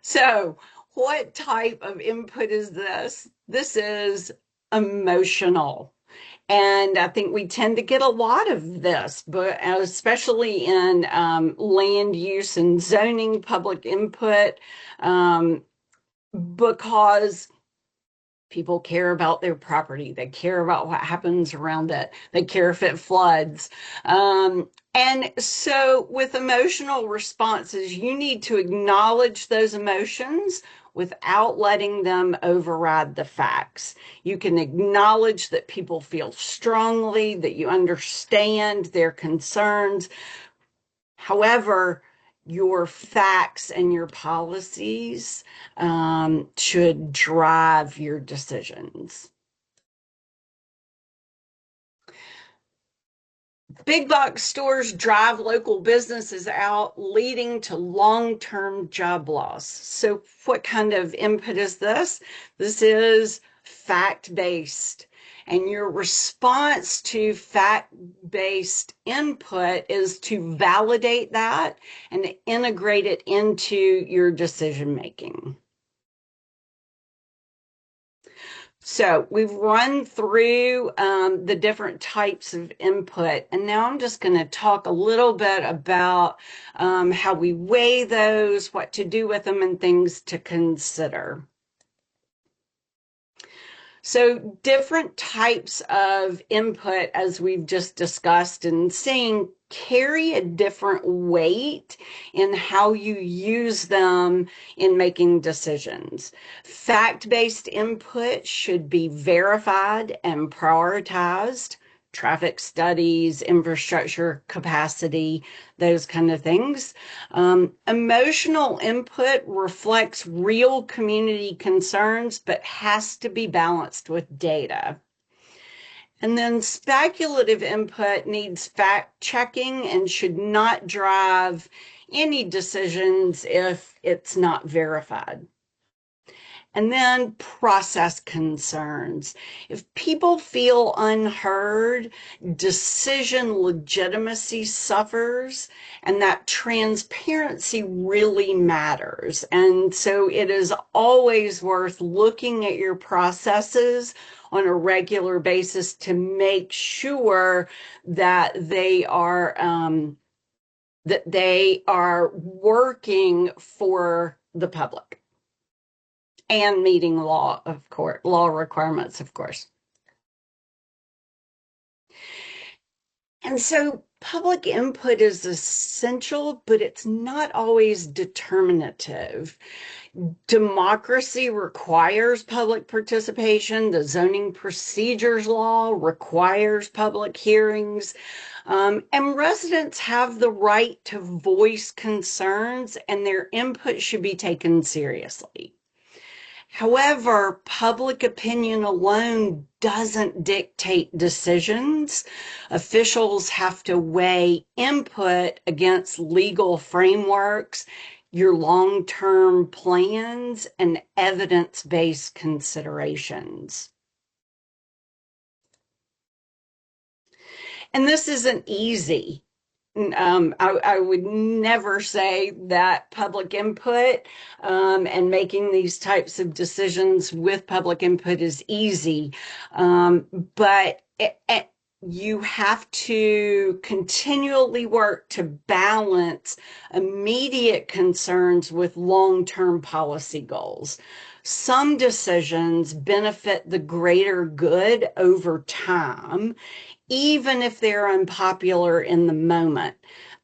Speaker 4: So, what type of input is this? This is emotional. And I think we tend to get a lot of this, but especially in land use and zoning public input, because people care about their property. They care about what happens around it. They care if it floods. And so with emotional responses, you need to acknowledge those emotions without letting them override the facts. You can acknowledge that people feel strongly, that you understand their concerns. However, your facts and your policies should drive your decisions. Big box stores drive local businesses out, leading to long-term job loss. So what kind of input is this? This is fact-based. And your response to fact-based input is to validate that and integrate it into your decision-making. So we've run through the different types of input, and now I'm just going to talk a little bit about how we weigh those, what to do with them, and things to consider. So different types of input, as we've just discussed and seen, carry a different weight in how you use them in making decisions. Fact-based input should be verified and prioritized. Traffic studies, infrastructure capacity, those kind of things. Emotional input reflects real community concerns, but has to be balanced with data. And then speculative input needs fact checking and should not drive any decisions if it's not verified. And then process concerns. If people feel unheard, decision legitimacy suffers, and that transparency really matters. And so it is always worth looking at your processes on a regular basis to make sure that they are working for the public and meeting law requirements, of course. And so public input is essential, but it's not always determinative. Democracy requires public participation. The zoning procedures law requires public hearings. And residents have the right to voice concerns, and their input should be taken seriously. However, public opinion alone doesn't dictate decisions. Officials have to weigh input against legal frameworks, your long-term plans, and evidence-based considerations. And this isn't easy. I would never say that public input and making these types of decisions with public input is easy, but you have to continually work to balance immediate concerns with long-term policy goals. Some decisions benefit the greater good over time, even if they're unpopular in the moment.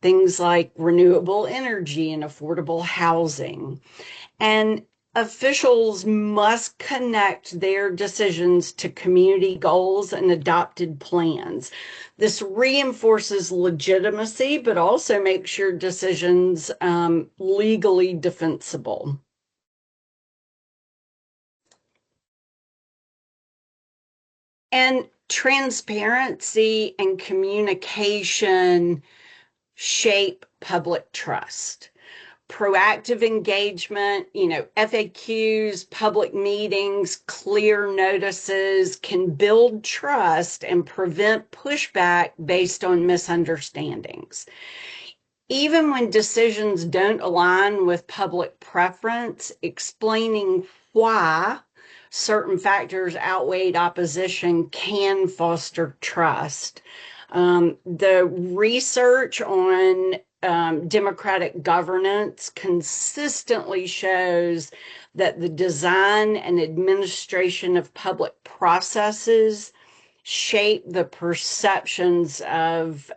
Speaker 4: Things like renewable energy and affordable housing. And officials must connect their decisions to community goals and adopted plans. This reinforces legitimacy, but also makes your decisions legally defensible. And transparency and communication shape public trust. Proactive engagement, FAQs, public meetings, clear notices can build trust and prevent pushback based on misunderstandings. Even when decisions don't align with public preference, explaining why certain factors outweighed opposition can foster trust. The research on democratic governance consistently shows that the design and administration of public processes shape the perceptions of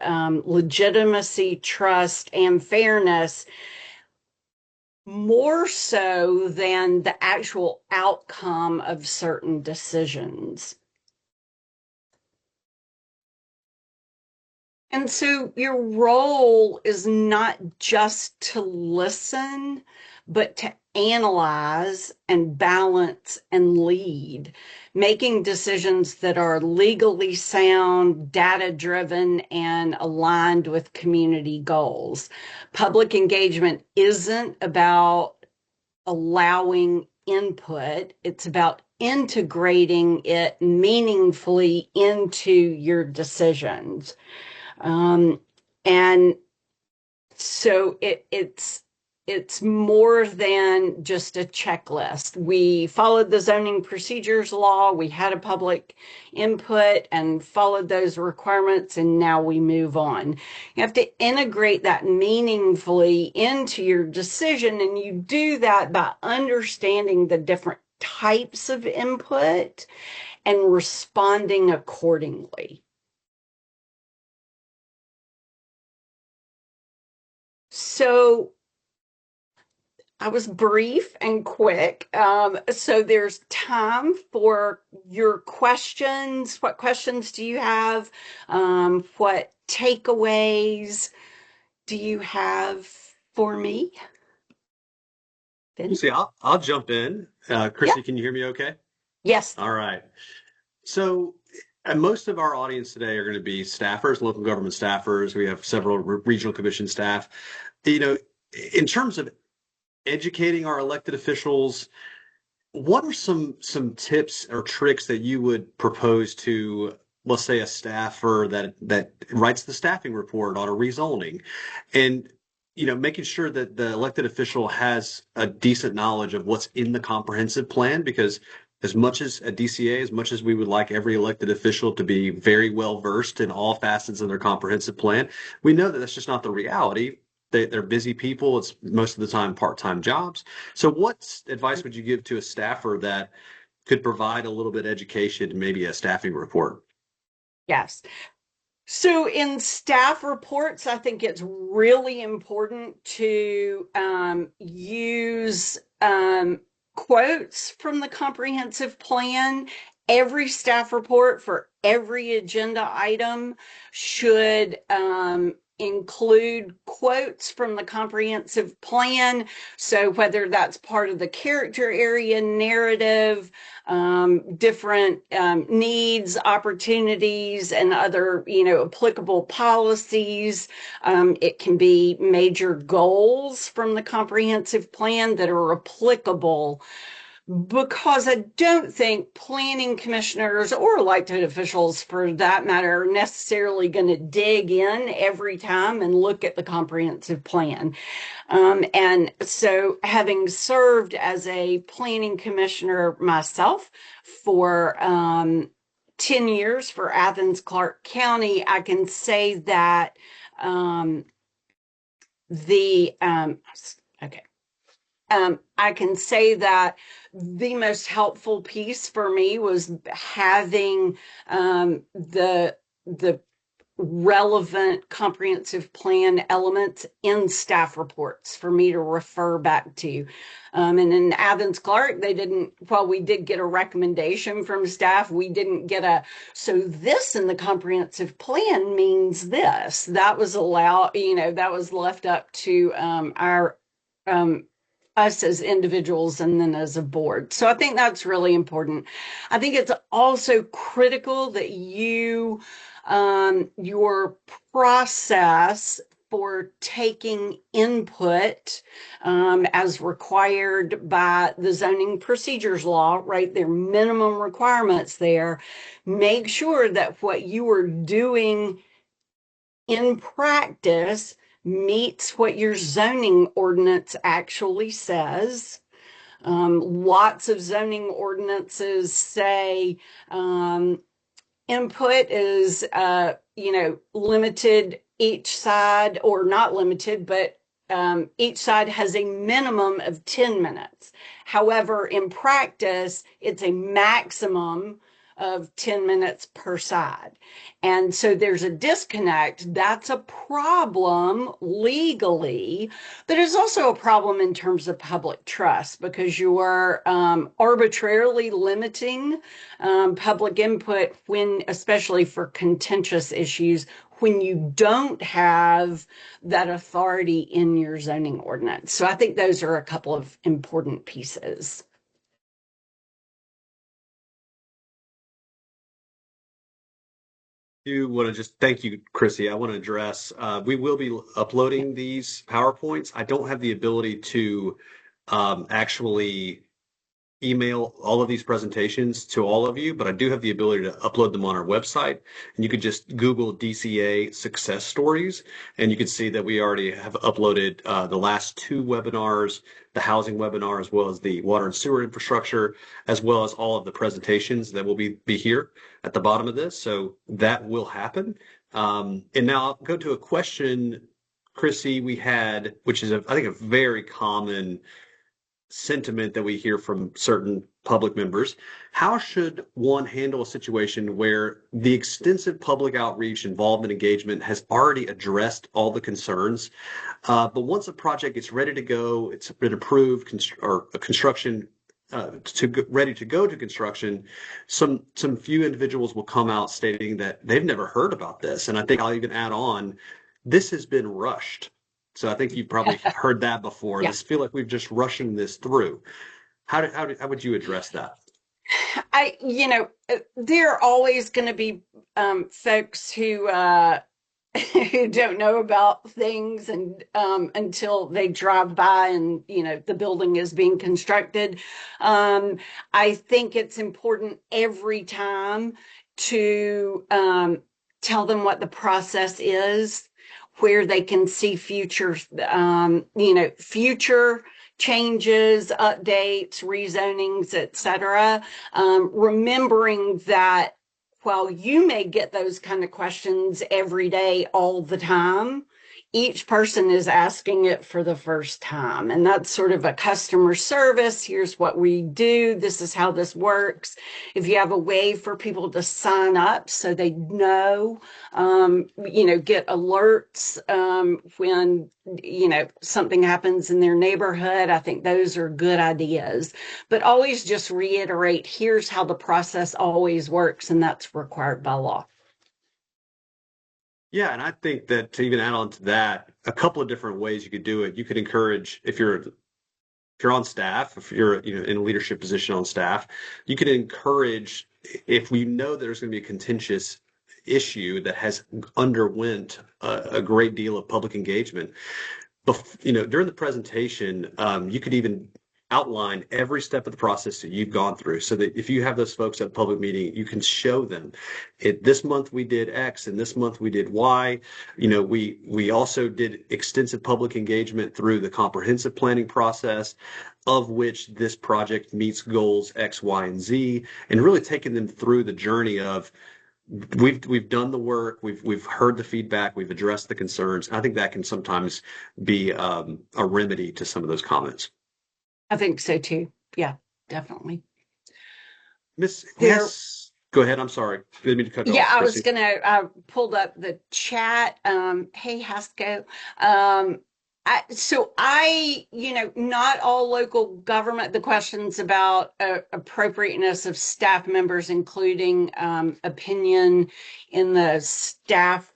Speaker 4: legitimacy, trust, and fairness more so than the actual outcome of certain decisions. And so your role is not just to listen, but to analyze and balance and lead, making decisions that are legally sound, data-driven, and aligned with community goals. Public engagement isn't about allowing input, it's about integrating it meaningfully into your decisions. And so it's more than just a checklist. We followed the zoning procedures law, we had a public input and followed those requirements, and now we move on. You have to integrate that meaningfully into your decision, and you do that by understanding the different types of input and responding accordingly. So I was brief and quick. So there's time for your questions. What questions do you have? What takeaways do you have for me?
Speaker 1: See, I'll jump in. Chrissy,
Speaker 4: Yeah.
Speaker 1: can you hear me okay?
Speaker 4: Yes.
Speaker 1: All right. So, most of our audience today are going to be staffers, local government staffers. We have several regional commission staff. In terms of educating our elected officials, what are some tips or tricks that you would propose to, let's say, a staffer that writes the staffing report on a rezoning, and making sure that the elected official has a decent knowledge of what's in the comprehensive plan? Because as much as a DCA, as much as we would like every elected official to be very well versed in all facets of their comprehensive plan, we know that that's just not the reality. They're busy people. It's most of the time part-time jobs. So what advice would you give to a staffer that could provide a little bit of education and maybe a staffing report?
Speaker 4: Yes. So in staff reports, I think it's really important to use quotes from the comprehensive plan. Every staff report for every agenda item should include quotes from the comprehensive plan. So whether that's part of the character area narrative, different needs, opportunities, and other, applicable policies. It can be major goals from the comprehensive plan that are applicable, because I don't think planning commissioners or elected officials, for that matter, are necessarily going to dig in every time and look at the comprehensive plan. And so, having served as a planning commissioner myself for 10 years for Athens Clarke County, I can say that I can say that the most helpful piece for me was having the relevant comprehensive plan elements in staff reports for me to refer back to. And in Athens Clark, they didn't, while we did get a recommendation from staff, we didn't get so this in the comprehensive plan means this. That was that was left up to our us as individuals and then as a board. So I think that's really important. I think it's also critical that your process for taking input as required by the zoning procedures law, right? There are minimum requirements there. Make sure that what you are doing in practice meets what your zoning ordinance actually says. Lots of zoning ordinances say input is, limited each side, or not limited, but each side has a minimum of 10 minutes. However, in practice, it's a maximum of 10 minutes per side. And so there's a disconnect. That's a problem legally, but it's also a problem in terms of public trust, because you are arbitrarily limiting public input when, especially for contentious issues, when you don't have that authority in your zoning ordinance. So I think those are a couple of important pieces.
Speaker 1: Do want to just thank you, Chrissy. I want to address, we will be uploading these PowerPoints. I don't have the ability to actually email all of these presentations to all of you, but I do have the ability to upload them on our website. And you could just Google DCA success stories, and you can see that we already have uploaded the last two webinars, the housing webinar, as well as the water and sewer infrastructure, as well as all of the presentations that will be here at the bottom of this. So that will happen. And now I'll go to a question, Chrissy, we had, which is, I think, a very common sentiment that we hear from certain public members. How should one handle a situation where the extensive public outreach, involvement, engagement has already addressed all the concerns, but once a project gets ready to go, it's been approved, construction ready to go to construction, some few individuals will come out stating that they've never heard about this. And I think I'll even add on, this has been rushed. So I think you've probably heard that before.
Speaker 4: Yeah.
Speaker 1: This feel like we've just rushing this through. How would you address that?
Speaker 4: There are always going to be folks who who don't know about things and until they drive by and the building is being constructed. I think it's important every time to tell them what the process is, where they can see future changes, updates, rezonings, etc. Remembering that while you may get those kind of questions every day, all the time, each person is asking it for the first time. And that's sort of a customer service. Here's what we do. This is how this works. If you have a way for people to sign up so they know, get alerts when, something happens in their neighborhood, I think those are good ideas. But always just reiterate, here's how the process always works, and that's required by law.
Speaker 1: Yeah, and I think that to even add on to that, a couple of different ways you could do it. You could encourage, if you're on staff, if you're in a leadership position on staff, you could encourage, if we know there's going to be a contentious issue that has underwent a great deal of public engagement, during the presentation, you could even outline every step of the process that you've gone through, so that if you have those folks at a public meeting, you can show them this month we did X and this month we did Y. We also did extensive public engagement through the comprehensive planning process, of which this project meets goals X, Y, and Z, and really taking them through the journey of we've done the work, we've heard the feedback, we've addressed the concerns. I think that can sometimes be a remedy to some of those comments.
Speaker 4: I think so too. Yeah, definitely.
Speaker 1: Miss, Go ahead. I'm sorry. Didn't mean to cut you
Speaker 4: Yeah,
Speaker 1: off,
Speaker 4: I was
Speaker 1: Chrissy.
Speaker 4: gonna pulled up the chat. Hey, Hasco. Um, not all local government, the questions about appropriateness of staff members, including opinion in the staff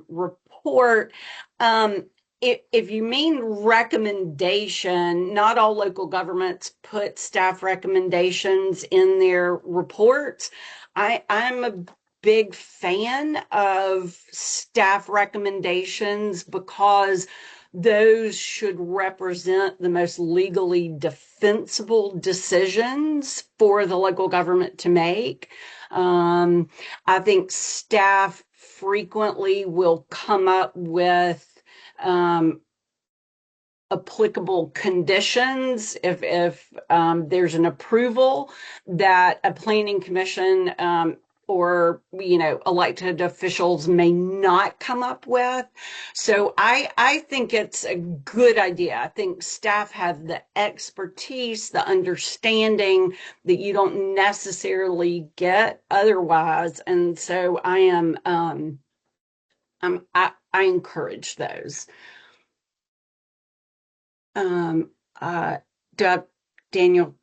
Speaker 4: report. Um, if you mean recommendation, not all local governments put staff recommendations in their reports. I'm a big fan of staff recommendations because those should represent the most legally defensible decisions for the local government to make. I think staff frequently will come up with um, applicable conditions if there's an approval that a planning commission or elected officials may not come up with. So I think it's a good idea. I think staff have the expertise, the understanding that you don't necessarily get otherwise, and so I encourage those. Um, do I have, Daniel,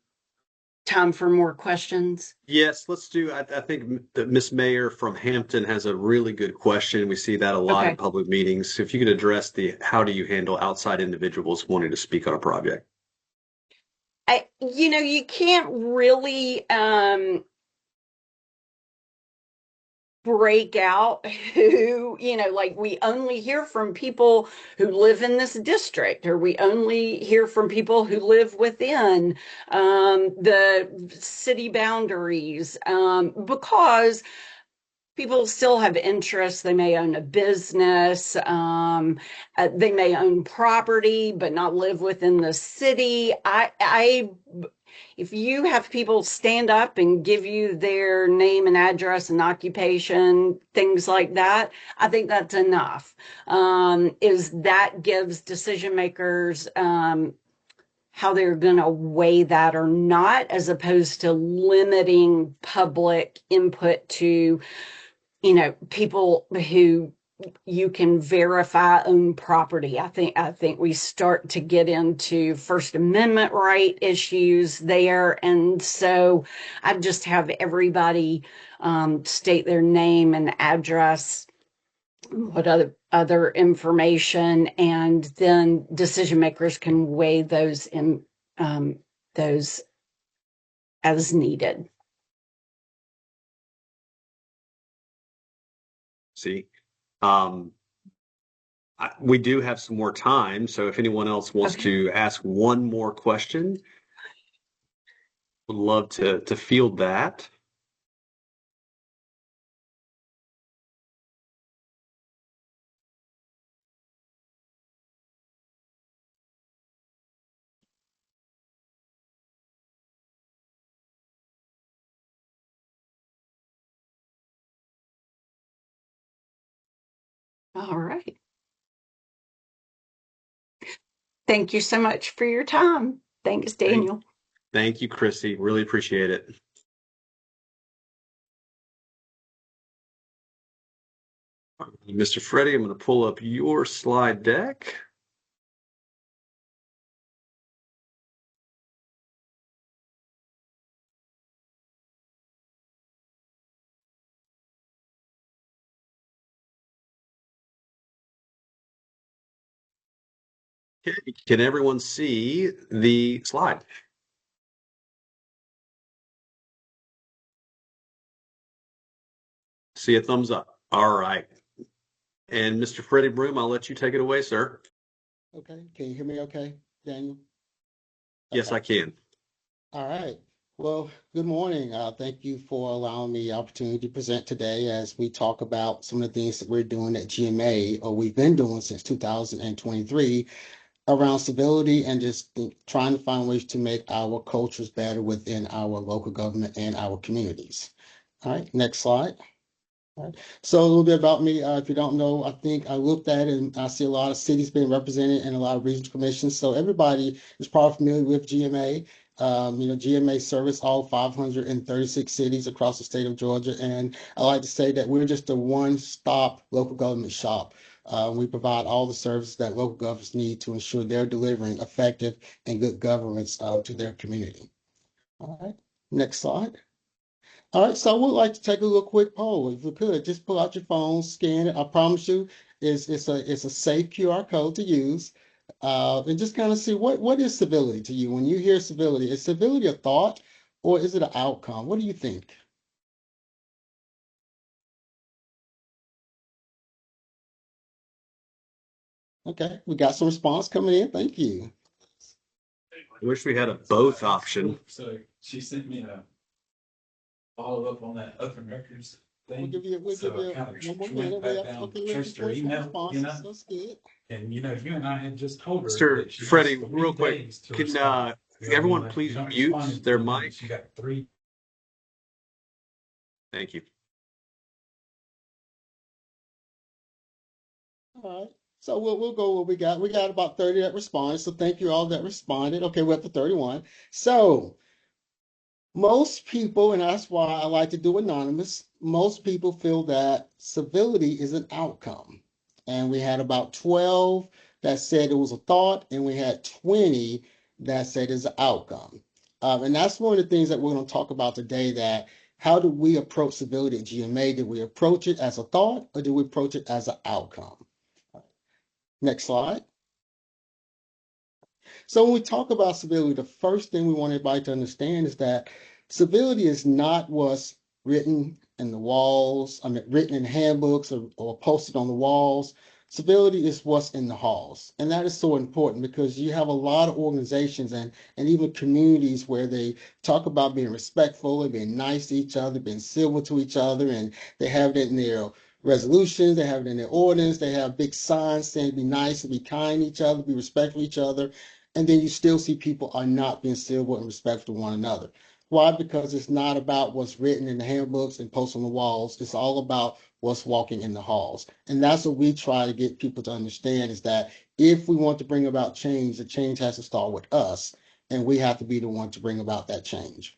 Speaker 4: time for more questions?
Speaker 1: Yes, let's do. I think that Miss Mayer from Hampton has a really good question. We see that a lot in
Speaker 4: Okay.
Speaker 1: public meetings. If you could address the how do you handle outside individuals wanting to speak on a project?
Speaker 4: You can't really break out who, like we only hear from people who live in this district, or we only hear from people who live within the city boundaries, because people still have interests. They may own a business, they may own property, but not live within the city. If you have people stand up and give you their name and address and occupation, things like that, I think that's enough. Is that gives decision makers how they're going to weigh that or not, as opposed to limiting public input to people who you can verify own property. I think we start to get into First Amendment right issues there, and so I just have everybody state their name and address, what other information, and then decision makers can weigh those as needed.
Speaker 1: See, um, we do have some more time, so if anyone else wants
Speaker 4: Okay.
Speaker 1: to ask one more question, would love to field that.
Speaker 4: All right. Thank you so much for your time. Thanks,
Speaker 1: Thank,
Speaker 4: Daniel.
Speaker 1: thank you, Chrissy. Really appreciate it. Mr. Freddie, I'm going to pull up your slide deck. Okay. Can everyone see the slide? See a thumbs up. All right. And Mr. Freddie Broom, I'll let you take it away, sir.
Speaker 3: Okay, can you hear me okay, Daniel?
Speaker 1: Yes,
Speaker 3: Okay.
Speaker 1: I can.
Speaker 3: All right. Well, good morning. Thank you for allowing me the opportunity to present today as we talk about some of the things that we're doing at GMA, or we've been doing since 2023, around civility and just trying to find ways to make our cultures better within our local government and our communities. All right, next slide. All right. So a little bit about me. If you don't know, I think I looked at it and I see a lot of cities being represented and a lot of regional commissions. So everybody is probably familiar with GMA. GMA service all 536 cities across the state of Georgia, and I like to say that we're just a one-stop local government shop. We provide all the services that local governments need to ensure they're delivering effective and good governance to their community. All right, next slide. All right, so I would like to take a little quick poll. If we could, just pull out your phone, scan it. I promise you, it's a safe QR code to use, and just kind of see what is civility to you. When you hear civility, is civility a thought or is it an outcome? What do you think? Okay, we got some response coming in. Thank you.
Speaker 1: I wish we had a both option.
Speaker 5: So she sent me a follow up on that open records
Speaker 3: We'll
Speaker 5: thing.
Speaker 3: give you
Speaker 5: So I
Speaker 3: one
Speaker 5: kind of
Speaker 3: more
Speaker 5: went
Speaker 3: minute.
Speaker 5: back
Speaker 3: Yep.
Speaker 5: down,
Speaker 3: Okay, we're
Speaker 5: traced her
Speaker 3: for
Speaker 5: email,
Speaker 3: responses.
Speaker 5: you know,
Speaker 3: That's good.
Speaker 5: and you and I had just told her
Speaker 1: Mr.
Speaker 5: that she
Speaker 1: Freddie,
Speaker 5: has
Speaker 1: real
Speaker 5: 3
Speaker 1: quick,
Speaker 5: days to
Speaker 1: can
Speaker 5: respond.
Speaker 1: everyone
Speaker 5: If
Speaker 1: please
Speaker 5: you don't
Speaker 1: mute
Speaker 5: respond in
Speaker 1: their
Speaker 5: 3
Speaker 1: mic?
Speaker 5: minutes, you got 3.
Speaker 1: Thank you.
Speaker 3: All right. So we'll go what we got. We got about 30 that responded. So thank you all that responded. Okay, we're up to 31. So most people, and that's why I like to do anonymous, most people feel that civility is an outcome. And we had about 12 that said it was a thought, and we had 20 that said it's an outcome. And that's one of the things that we're going to talk about today, that how do we approach civility at GMA? Do we approach it as a thought or do we approach it as an outcome? Next slide. So when we talk about civility, the first thing we want everybody to understand is that civility is not what's written in the walls, written in handbooks or posted on the walls. Civility is what's in the halls. And that is so important because you have a lot of organizations and even communities where they talk about being respectful and being nice to each other, being civil to each other, and they have it in their resolutions, they have it in their ordinance, they have big signs saying be nice and be kind to each other, be respectful to each other. And then you still see people are not being civil and respectful to one another. Why? Because it's not about what's written in the handbooks and posted on the walls. It's all about what's walking in the halls. And that's what we try to get people to understand, is that if we want to bring about change, the change has to start with us, and we have to be the one to bring about that change.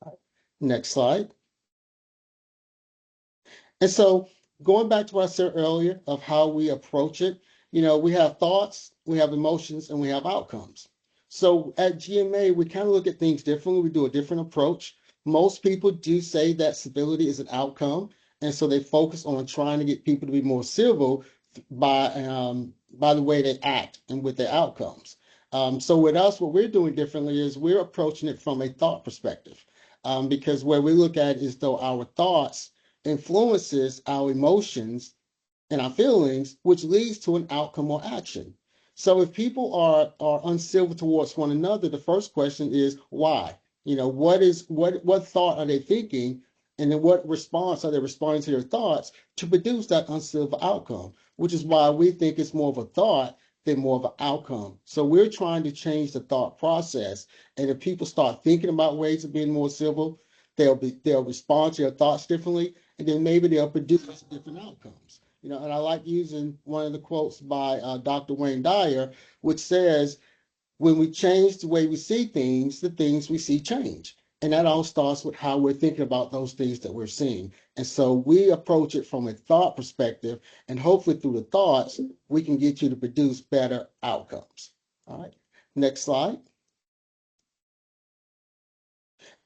Speaker 3: All right. Next slide. And so going back to what I said earlier of how we approach it, we have thoughts, we have emotions, and we have outcomes. So at GMA, we kind of look at things differently. We do a different approach. Most people do say that civility is an outcome. And so they focus on trying to get people to be more civil by the way they act and with their outcomes. So with us, what we're doing differently is we're approaching it from a thought perspective. Because where we look at it is though our thoughts influences our emotions and our feelings, which leads to an outcome or action. So if people are uncivil towards one another, the first question is why? What thought are they thinking? And then what response are they responding to their thoughts to produce that uncivil outcome, which is why we think it's more of a thought than more of an outcome. So we're trying to change the thought process. And if people start thinking about ways of being more civil, they'll respond to their thoughts differently, and then maybe they'll produce different outcomes. And I like using one of the quotes by Dr. Wayne Dyer, which says, when we change the way we see things, the things we see change. And that all starts with how we're thinking about those things that we're seeing. And so we approach it from a thought perspective, and hopefully through the thoughts, we can get you to produce better outcomes. All right, next slide.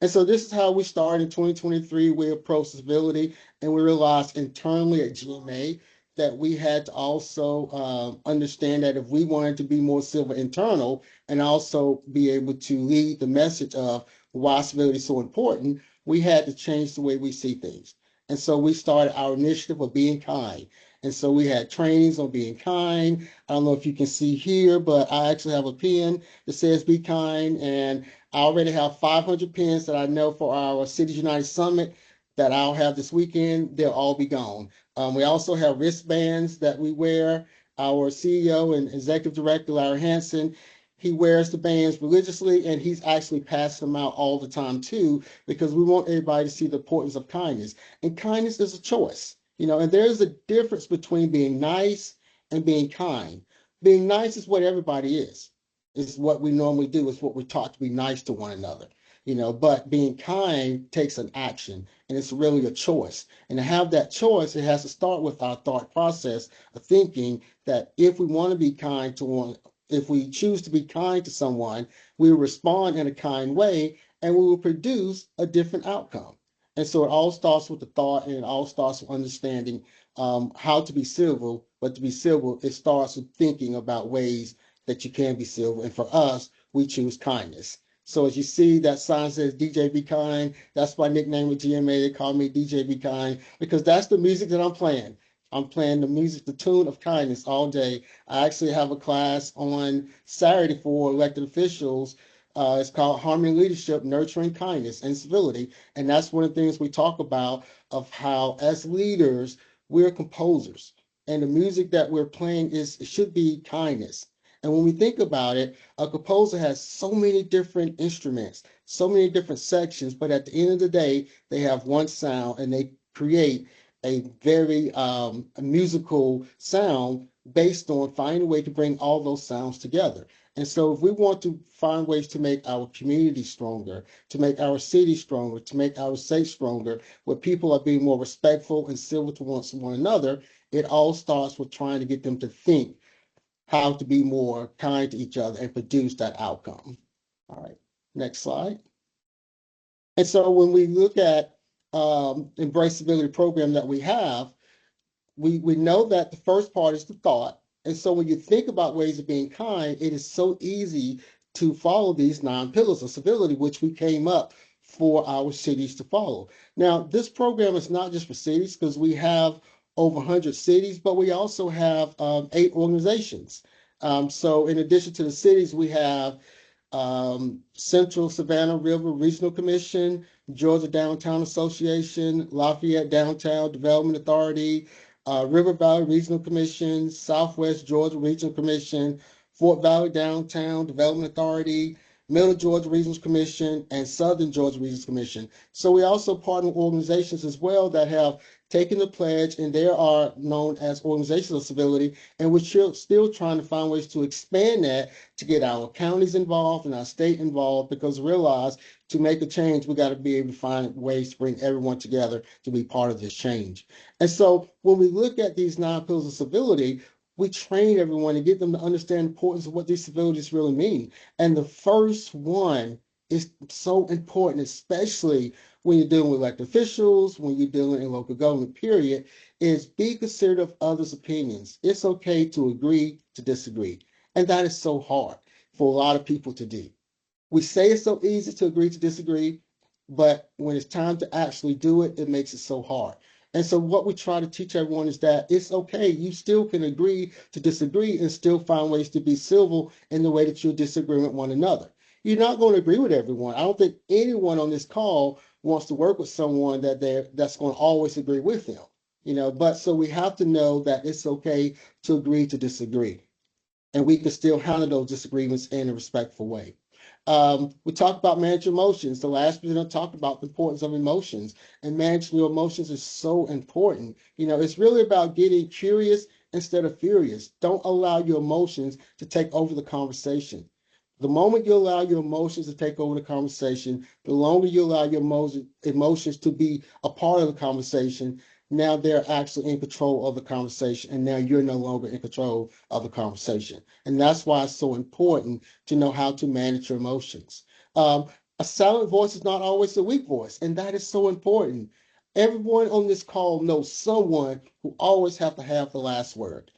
Speaker 3: And so this is how we started in 2023. We approached civility, and we realized internally at GMA that we had to also understand that if we wanted to be more civil internal and also be able to lead the message of why civility is so important, we had to change the way we see things. And so we started our initiative of being kind. And so we had trainings on being kind. I don't know if you can see here, but I actually have a pen that says be kind. And I already have 500 pins that I know for our Cities United Summit that I'll have this weekend. They'll all be gone. We also have wristbands that we wear. Our CEO and Executive Director, Larry Hansen, he wears the bands religiously, and he's actually passing them out all the time too, because we want everybody to see the importance of kindness. And kindness is a choice, and there's a difference between being nice and being kind. Being nice is what everybody is. Is what we normally do. It's what we're taught to be nice to one another, but being kind takes an action and it's really a choice. And to have that choice, it has to start with our thought process of thinking that if we want to be kind to one, if we choose to be kind to someone, we will respond in a kind way and we will produce a different outcome. And so it all starts with the thought and it all starts with understanding how to be civil. But to be civil, it starts with thinking about ways that you can be civil. And for us, we choose kindness. So as you see, that sign says DJ Be Kind. That's my nickname with GMA. They call me DJ Be Kind because that's the music that I'm playing. I'm playing the music, the tune of kindness all day. I actually have a class on Saturday for elected officials. It's called Harmony Leadership, Nurturing Kindness and Civility. And that's one of the things we talk about of how as leaders, we're composers. And the music that we're playing it should be kindness. And when we think about it, a composer has so many different instruments, so many different sections, but at the end of the day, they have one sound and they create a very a musical sound based on finding a way to bring all those sounds together. And so if we want to find ways to make our community stronger, to make our city stronger, to make our state stronger, where people are being more respectful and civil towards one another, it all starts with trying to get them to think how to be more kind to each other and produce that outcome. All right, next slide. And so when we look at embraceability program that we have, we know that the first part is the thought. And so when you think about ways of being kind, it is so easy to follow these 9 pillars of civility, which we came up for our cities to follow. Now, this program is not just for cities because we have over 100 cities, but we also have 8 organizations. So in addition to the cities, we have Central Savannah River Regional Commission, Georgia Downtown Association, Lafayette Downtown Development Authority, River Valley Regional Commission, Southwest Georgia Regional Commission, Fort Valley Downtown Development Authority, Middle Georgia Regional Commission, and Southern Georgia Regional Commission. So we also partner with organizations as well that have taken the pledge, and they are known as organizations of civility, and we're still trying to find ways to expand that to get our counties involved and our state involved, because realize to make a change, we got to be able to find ways to bring everyone together to be part of this change. And so when we look at these 9 pillars of civility, we train everyone and get them to understand the importance of what these civilities really mean. And the first one is so important, especially when you're dealing with elected officials, when you're dealing in local government, period, is be considerate of others' opinions. It's okay to agree to disagree. And that is so hard for a lot of people to do. We say it's so easy to agree to disagree, but when it's time to actually do it, it makes it so hard. And so what we try to teach everyone is that it's okay. You still can agree to disagree and still find ways to be civil in the way that you disagree with one another. You're not going to agree with everyone. I don't think anyone on this call wants to work with someone that's going to always agree with them. But so we have to know that it's okay to agree to disagree. And we can still handle those disagreements in a respectful way. We talked about managing emotions. The last presenter talked about the importance of emotions, and managing your emotions is so important. It's really about getting curious instead of furious. Don't allow your emotions to take over the conversation. The moment you allow your emotions to take over the conversation, the longer you allow your emotions to be a part of the conversation, now they're actually in control of the conversation, and now you're no longer in control of the conversation. And that's why it's so important to know how to manage your emotions. A silent voice is not always a weak voice, and that is so important. Everyone on this call knows someone who always have to have the last word.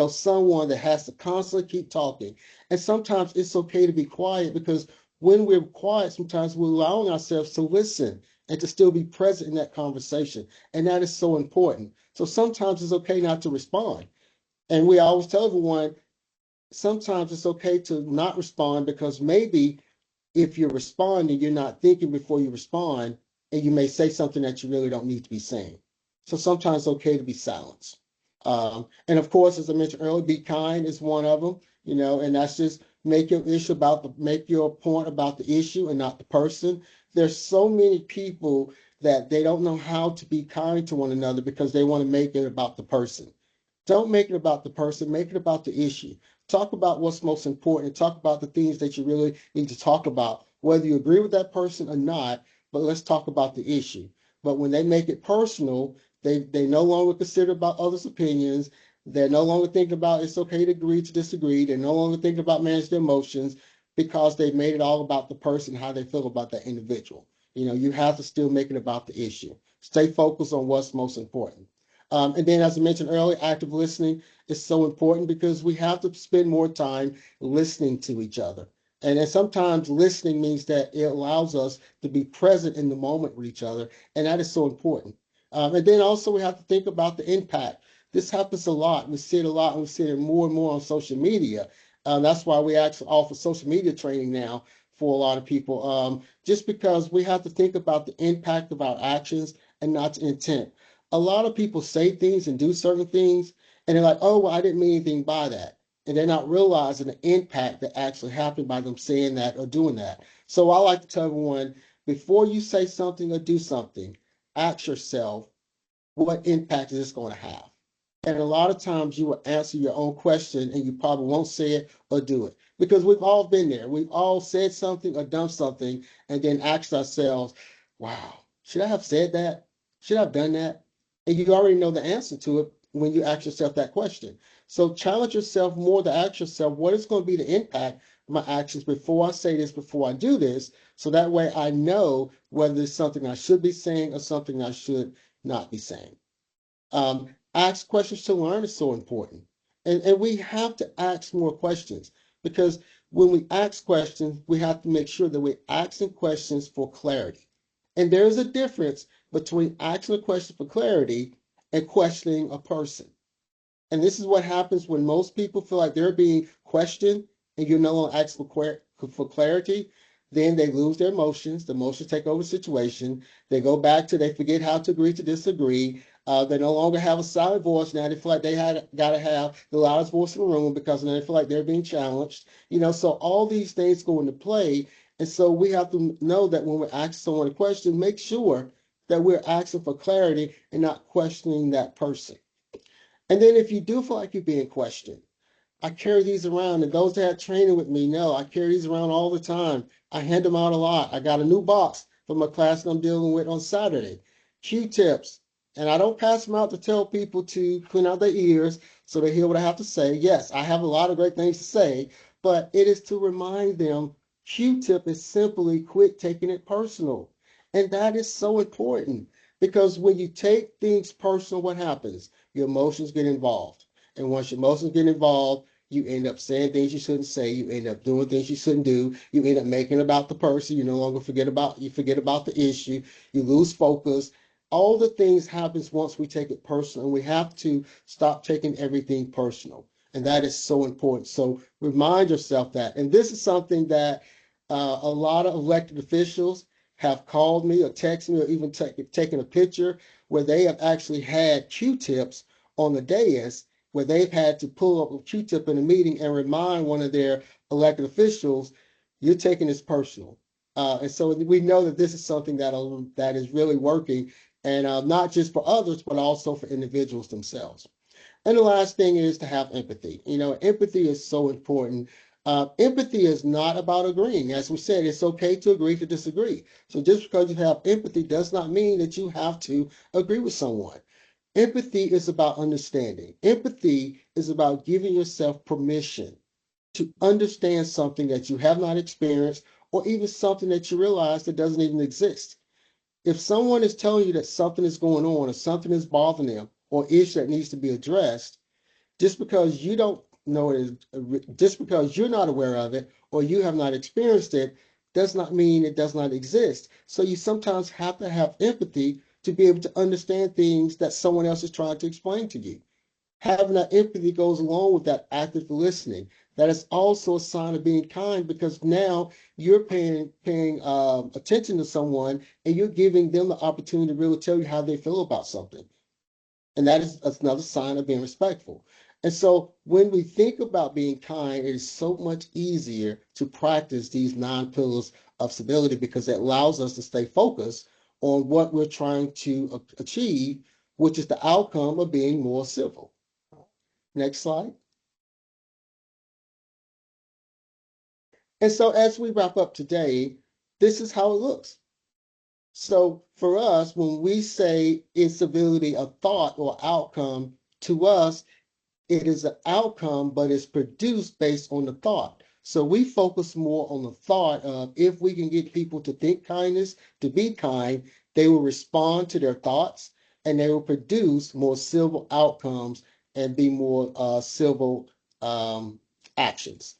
Speaker 3: Someone that has to constantly keep talking. And sometimes it's okay to be quiet, because when we're quiet, sometimes we're allowing ourselves to listen and to still be present in that conversation. And that is so important. So sometimes it's okay not to respond. And we always tell everyone, sometimes it's okay to not respond, because maybe if you're responding, you're not thinking before you respond, and you may say something that you really don't need to be saying. So sometimes it's okay to be silenced. And of course, as I mentioned earlier, be kind is one of them, and that's just make your point about the issue and not the person. There's so many people that they don't know how to be kind to one another because they want to make it about the person. Don't make it about the person, make it about the issue. Talk about what's most important. Talk about the things that you really need to talk about, whether you agree with that person or not, but let's talk about the issue. But when they make it personal, they no longer consider about others' opinions. They're no longer thinking about it's okay to agree to disagree. They're no longer thinking about managing their emotions because they made it all about the person, how they feel about that individual. You have to still make it about the issue. Stay focused on what's most important. And then, as I mentioned earlier, active listening is so important because we have to spend more time listening to each other. And then sometimes listening means that it allows us to be present in the moment with each other. And that is so important. And then also we have to think about the impact. This happens a lot. We see it a lot and we see it more and more on social media. That's why we actually offer social media training now for a lot of people, just because we have to think about the impact of our actions and not the intent. A lot of people say things and do certain things, and they're like, oh, well, I didn't mean anything by that. And they're not realizing the impact that actually happened by them saying that or doing that. So I like to tell everyone, before you say something or do something, ask yourself, what impact is this going to have? And a lot of times you will answer your own question and you probably won't say it or do it because we've all been there. We've all said something or done something and then asked ourselves, wow, should I have said that? Should I have done that? And you already know the answer to it when you ask yourself that question. So challenge yourself more to ask yourself, what is going to be the impact of my actions before I say this, before I do this? So that way I know whether it's something I should be saying or something I should not be saying. Ask questions to learn is so important. And we have to ask more questions because when we ask questions, we have to make sure that we're asking questions for clarity. And there's a difference between asking a question for clarity and questioning a person. And this is what happens when most people feel like they're being questioned and you're no longer asking for clarity. Then they lose their emotions. The emotions take over the situation. They go back to, they forget how to agree to disagree. They no longer have a solid voice. Now they feel like they had got to have the loudest voice in the room because now they feel like they're being challenged. So all these things go into play. And so we have to know that when we're asking someone a question, make sure that we're asking for clarity and not questioning that person. And then if you do feel like you're being questioned, I carry these around, and those that have training with me know I carry these around all the time. I hand them out a lot. I got a new box from a class that I'm dealing with on Saturday. Q-tips. And I don't pass them out to tell people to clean out their ears so they hear what I have to say. Yes, I have a lot of great things to say, but it is to remind them Q-tip is simply quit taking it personal. And that is so important because when you take things personal, what happens? Your emotions get involved. And once your emotions get involved, you end up saying things you shouldn't say. You end up doing things you shouldn't do. You end up making it about the person. You no longer forget about the issue. You lose focus. All the things happens once we take it personal, and we have to stop taking everything personal. And that is so important. So remind yourself that. And this is something that a lot of elected officials have called me or texted me or even taken a picture where they have actually had Q-tips on the dais where they've had to pull up a Q-tip in a meeting and remind one of their elected officials, you're taking this personal. And so we know that this is something that is really working, and not just for others, but also for individuals themselves. And the last thing is to have empathy. Empathy is so important. Empathy is not about agreeing. As we said, it's okay to agree to disagree. So just because you have empathy does not mean that you have to agree with someone. Empathy is about understanding. Empathy is about giving yourself permission to understand something that you have not experienced or even something that you realize that doesn't even exist. If someone is telling you that something is going on or something is bothering them or issue that needs to be addressed, just because you don't know it is, just because you're not aware of it or you have not experienced it, does not mean it does not exist. So you sometimes have to have empathy to be able to understand things that someone else is trying to explain to you. Having that empathy goes along with that active listening. That is also a sign of being kind because now you're paying attention to someone and you're giving them the opportunity to really tell you how they feel about something. And that is another sign of being respectful. And so when we think about being kind, it is so much easier to practice these 9 pillars of civility because it allows us to stay focused on what we're trying to achieve, which is the outcome of being more civil. Next slide. And so as we wrap up today, this is how it looks. So for us, when we say instability of thought or outcome, to us, it is an outcome, but it's produced based on the thought. So we focus more on the thought of if we can get people to think kindness, to be kind, they will respond to their thoughts and they will produce more civil outcomes and be more civil actions.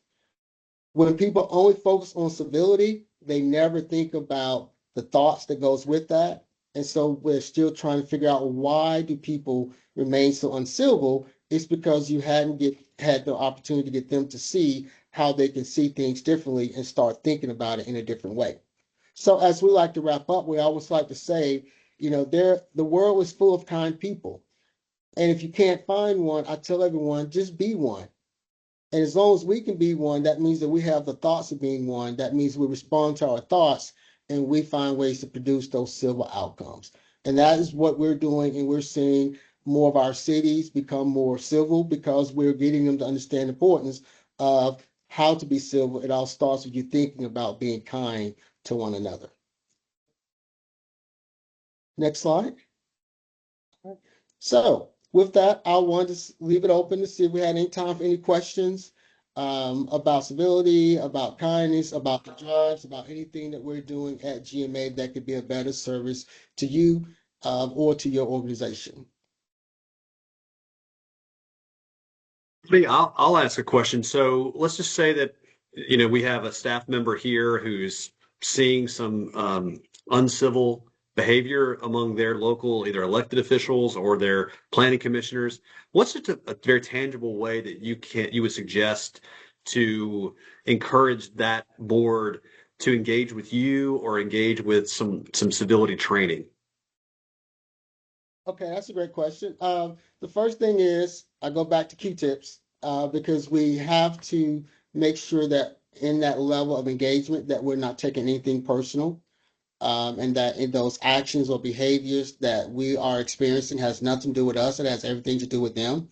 Speaker 3: When people only focus on civility, they never think about the thoughts that goes with that. And so we're still trying to figure out why do people remain so uncivil. It's because you hadn't had the opportunity to get them to see how they can see things differently and start thinking about it in a different way. So as we like to wrap up, we always like to say, the world is full of kind people. And if you can't find one, I tell everyone, just be one. And as long as we can be one, that means that we have the thoughts of being one. That means we respond to our thoughts and we find ways to produce those civil outcomes. And that is what we're doing. And we're seeing more of our cities become more civil because we're getting them to understand the importance of how to be civil. It all starts with you thinking about being kind to one another. Next slide. So with that, I wanted to leave it open to see if we had any time for any questions about civility, about kindness, about the drives, about anything that we're doing at GMA that could be a better service to you or to your organization.
Speaker 1: I'll ask a question. So let's just say that we have a staff member here who's seeing some uncivil behavior among their local either elected officials or their planning commissioners. What's just a very tangible way that you would suggest to encourage that board to engage with you or engage with some civility training?
Speaker 3: Okay, that's a great question. The first thing is I go back to Q-tips because we have to make sure that in that level of engagement that we're not taking anything personal and that in those actions or behaviors that we are experiencing has nothing to do with us. It has everything to do with them.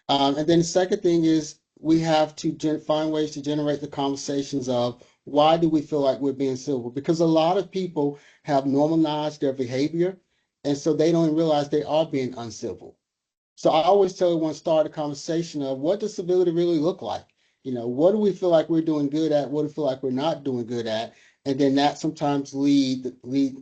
Speaker 3: And then the second thing is we have to find ways to generate the conversations of why do we feel like we're being civil? Because a lot of people have normalized their behavior, and so they don't realize they are being uncivil. So I always tell everyone start a conversation of what does civility really look like? What do we feel like we're doing good at? What do we feel like we're not doing good at? And then that sometimes lead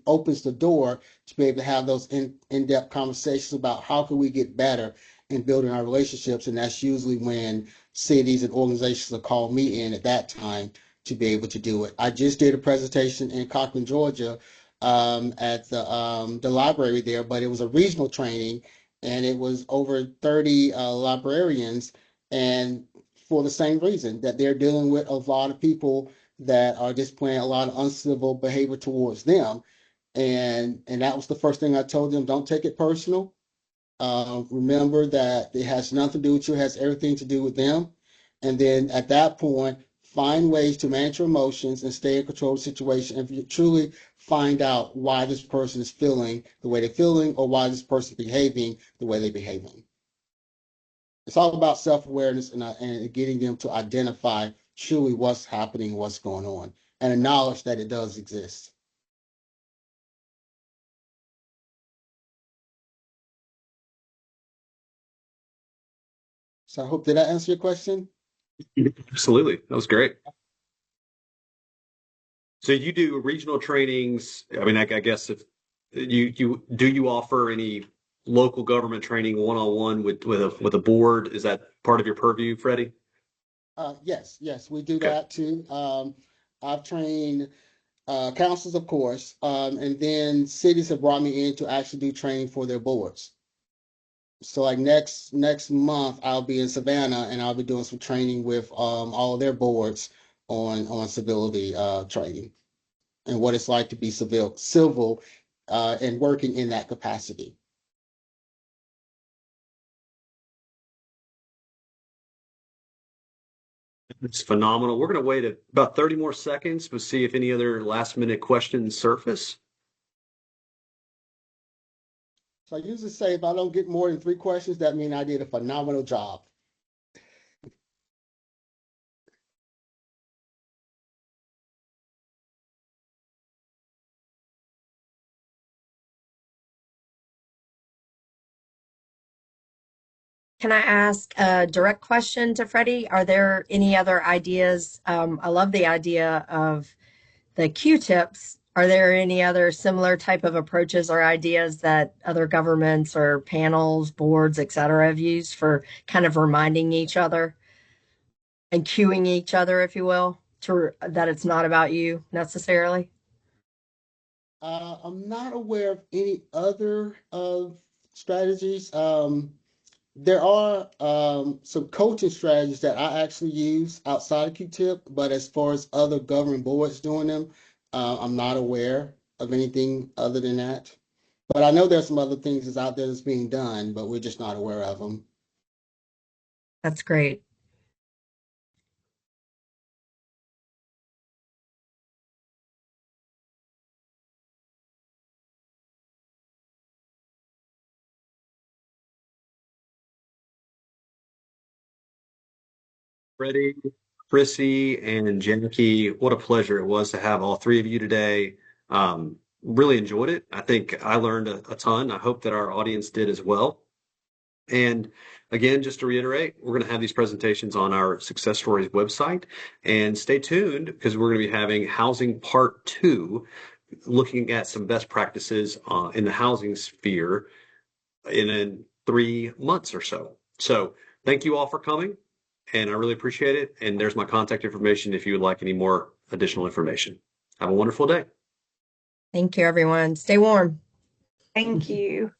Speaker 3: opens the door to be able to have those in-depth conversations about how can we get better in building our relationships. And that's usually when cities and organizations will call me in at that time to be able to do it. I just did a presentation in Cochran, Georgia, at the library there, but it was a regional training and it was over 30 librarians, and for the same reason that they're dealing with a lot of people that are displaying a lot of uncivil behavior towards them. And that was the first thing I told them, don't take it personal. Remember that it has nothing to do with you, it has everything to do with them. And then at that point, find ways to manage your emotions and stay in control of the situation. And if you truly find out why this person is feeling the way they're feeling or why this person is behaving the way they're behaving. It's all about self-awareness and getting them to identify truly what's happening, what's going on, and acknowledge that it does exist. So I hope, did I answer your question?
Speaker 1: Absolutely. That was great. So you do regional trainings. I mean, I guess if you offer any local government training one-on-one with a board? Is that part of your purview, Freddie?
Speaker 3: Yes, we do
Speaker 1: Okay.
Speaker 3: that too. I've trained councils, of course, and then cities have brought me in to actually do training for their boards. So like next month, I'll be in Savannah and I'll be doing some training with all of their boards on civility training and what it's like to be civil and working in that capacity.
Speaker 1: It's phenomenal. We're going to wait about 30 more seconds to see if any other last minute questions surface.
Speaker 3: So I usually say if I don't get more than 3 questions, that means I did a phenomenal job.
Speaker 2: Can I ask a direct question to Freddie? Are there any other ideas? I love the idea of the Q-tips. Are there any other similar type of approaches or ideas that other governments or panels, boards, et cetera, have used for kind of reminding each other and cueing each other, if you will, that it's not about you necessarily?
Speaker 3: I'm not aware of any other strategies. There are some coaching strategies that I actually use outside of Q-tip, but as far as other government boards doing them, I'm not aware of anything other than that. But I know there's some other things that's out there that's being done, but we're just not aware of them.
Speaker 2: That's great.
Speaker 1: Freddie, Chrissy, and Jackie, what a pleasure it was to have all three of you today. Really enjoyed it. I think I learned a ton. I hope that our audience did as well. And again, just to reiterate, we're going to have these presentations on our Success Stories website. And stay tuned because we're going to be having Housing Part 2, looking at some best practices in the housing sphere in 3 months or so. So thank you all for coming, and I really appreciate it. And there's my contact information if you would like any more additional information. Have a wonderful day.
Speaker 2: Thank you, everyone. Stay warm.
Speaker 4: Thank you.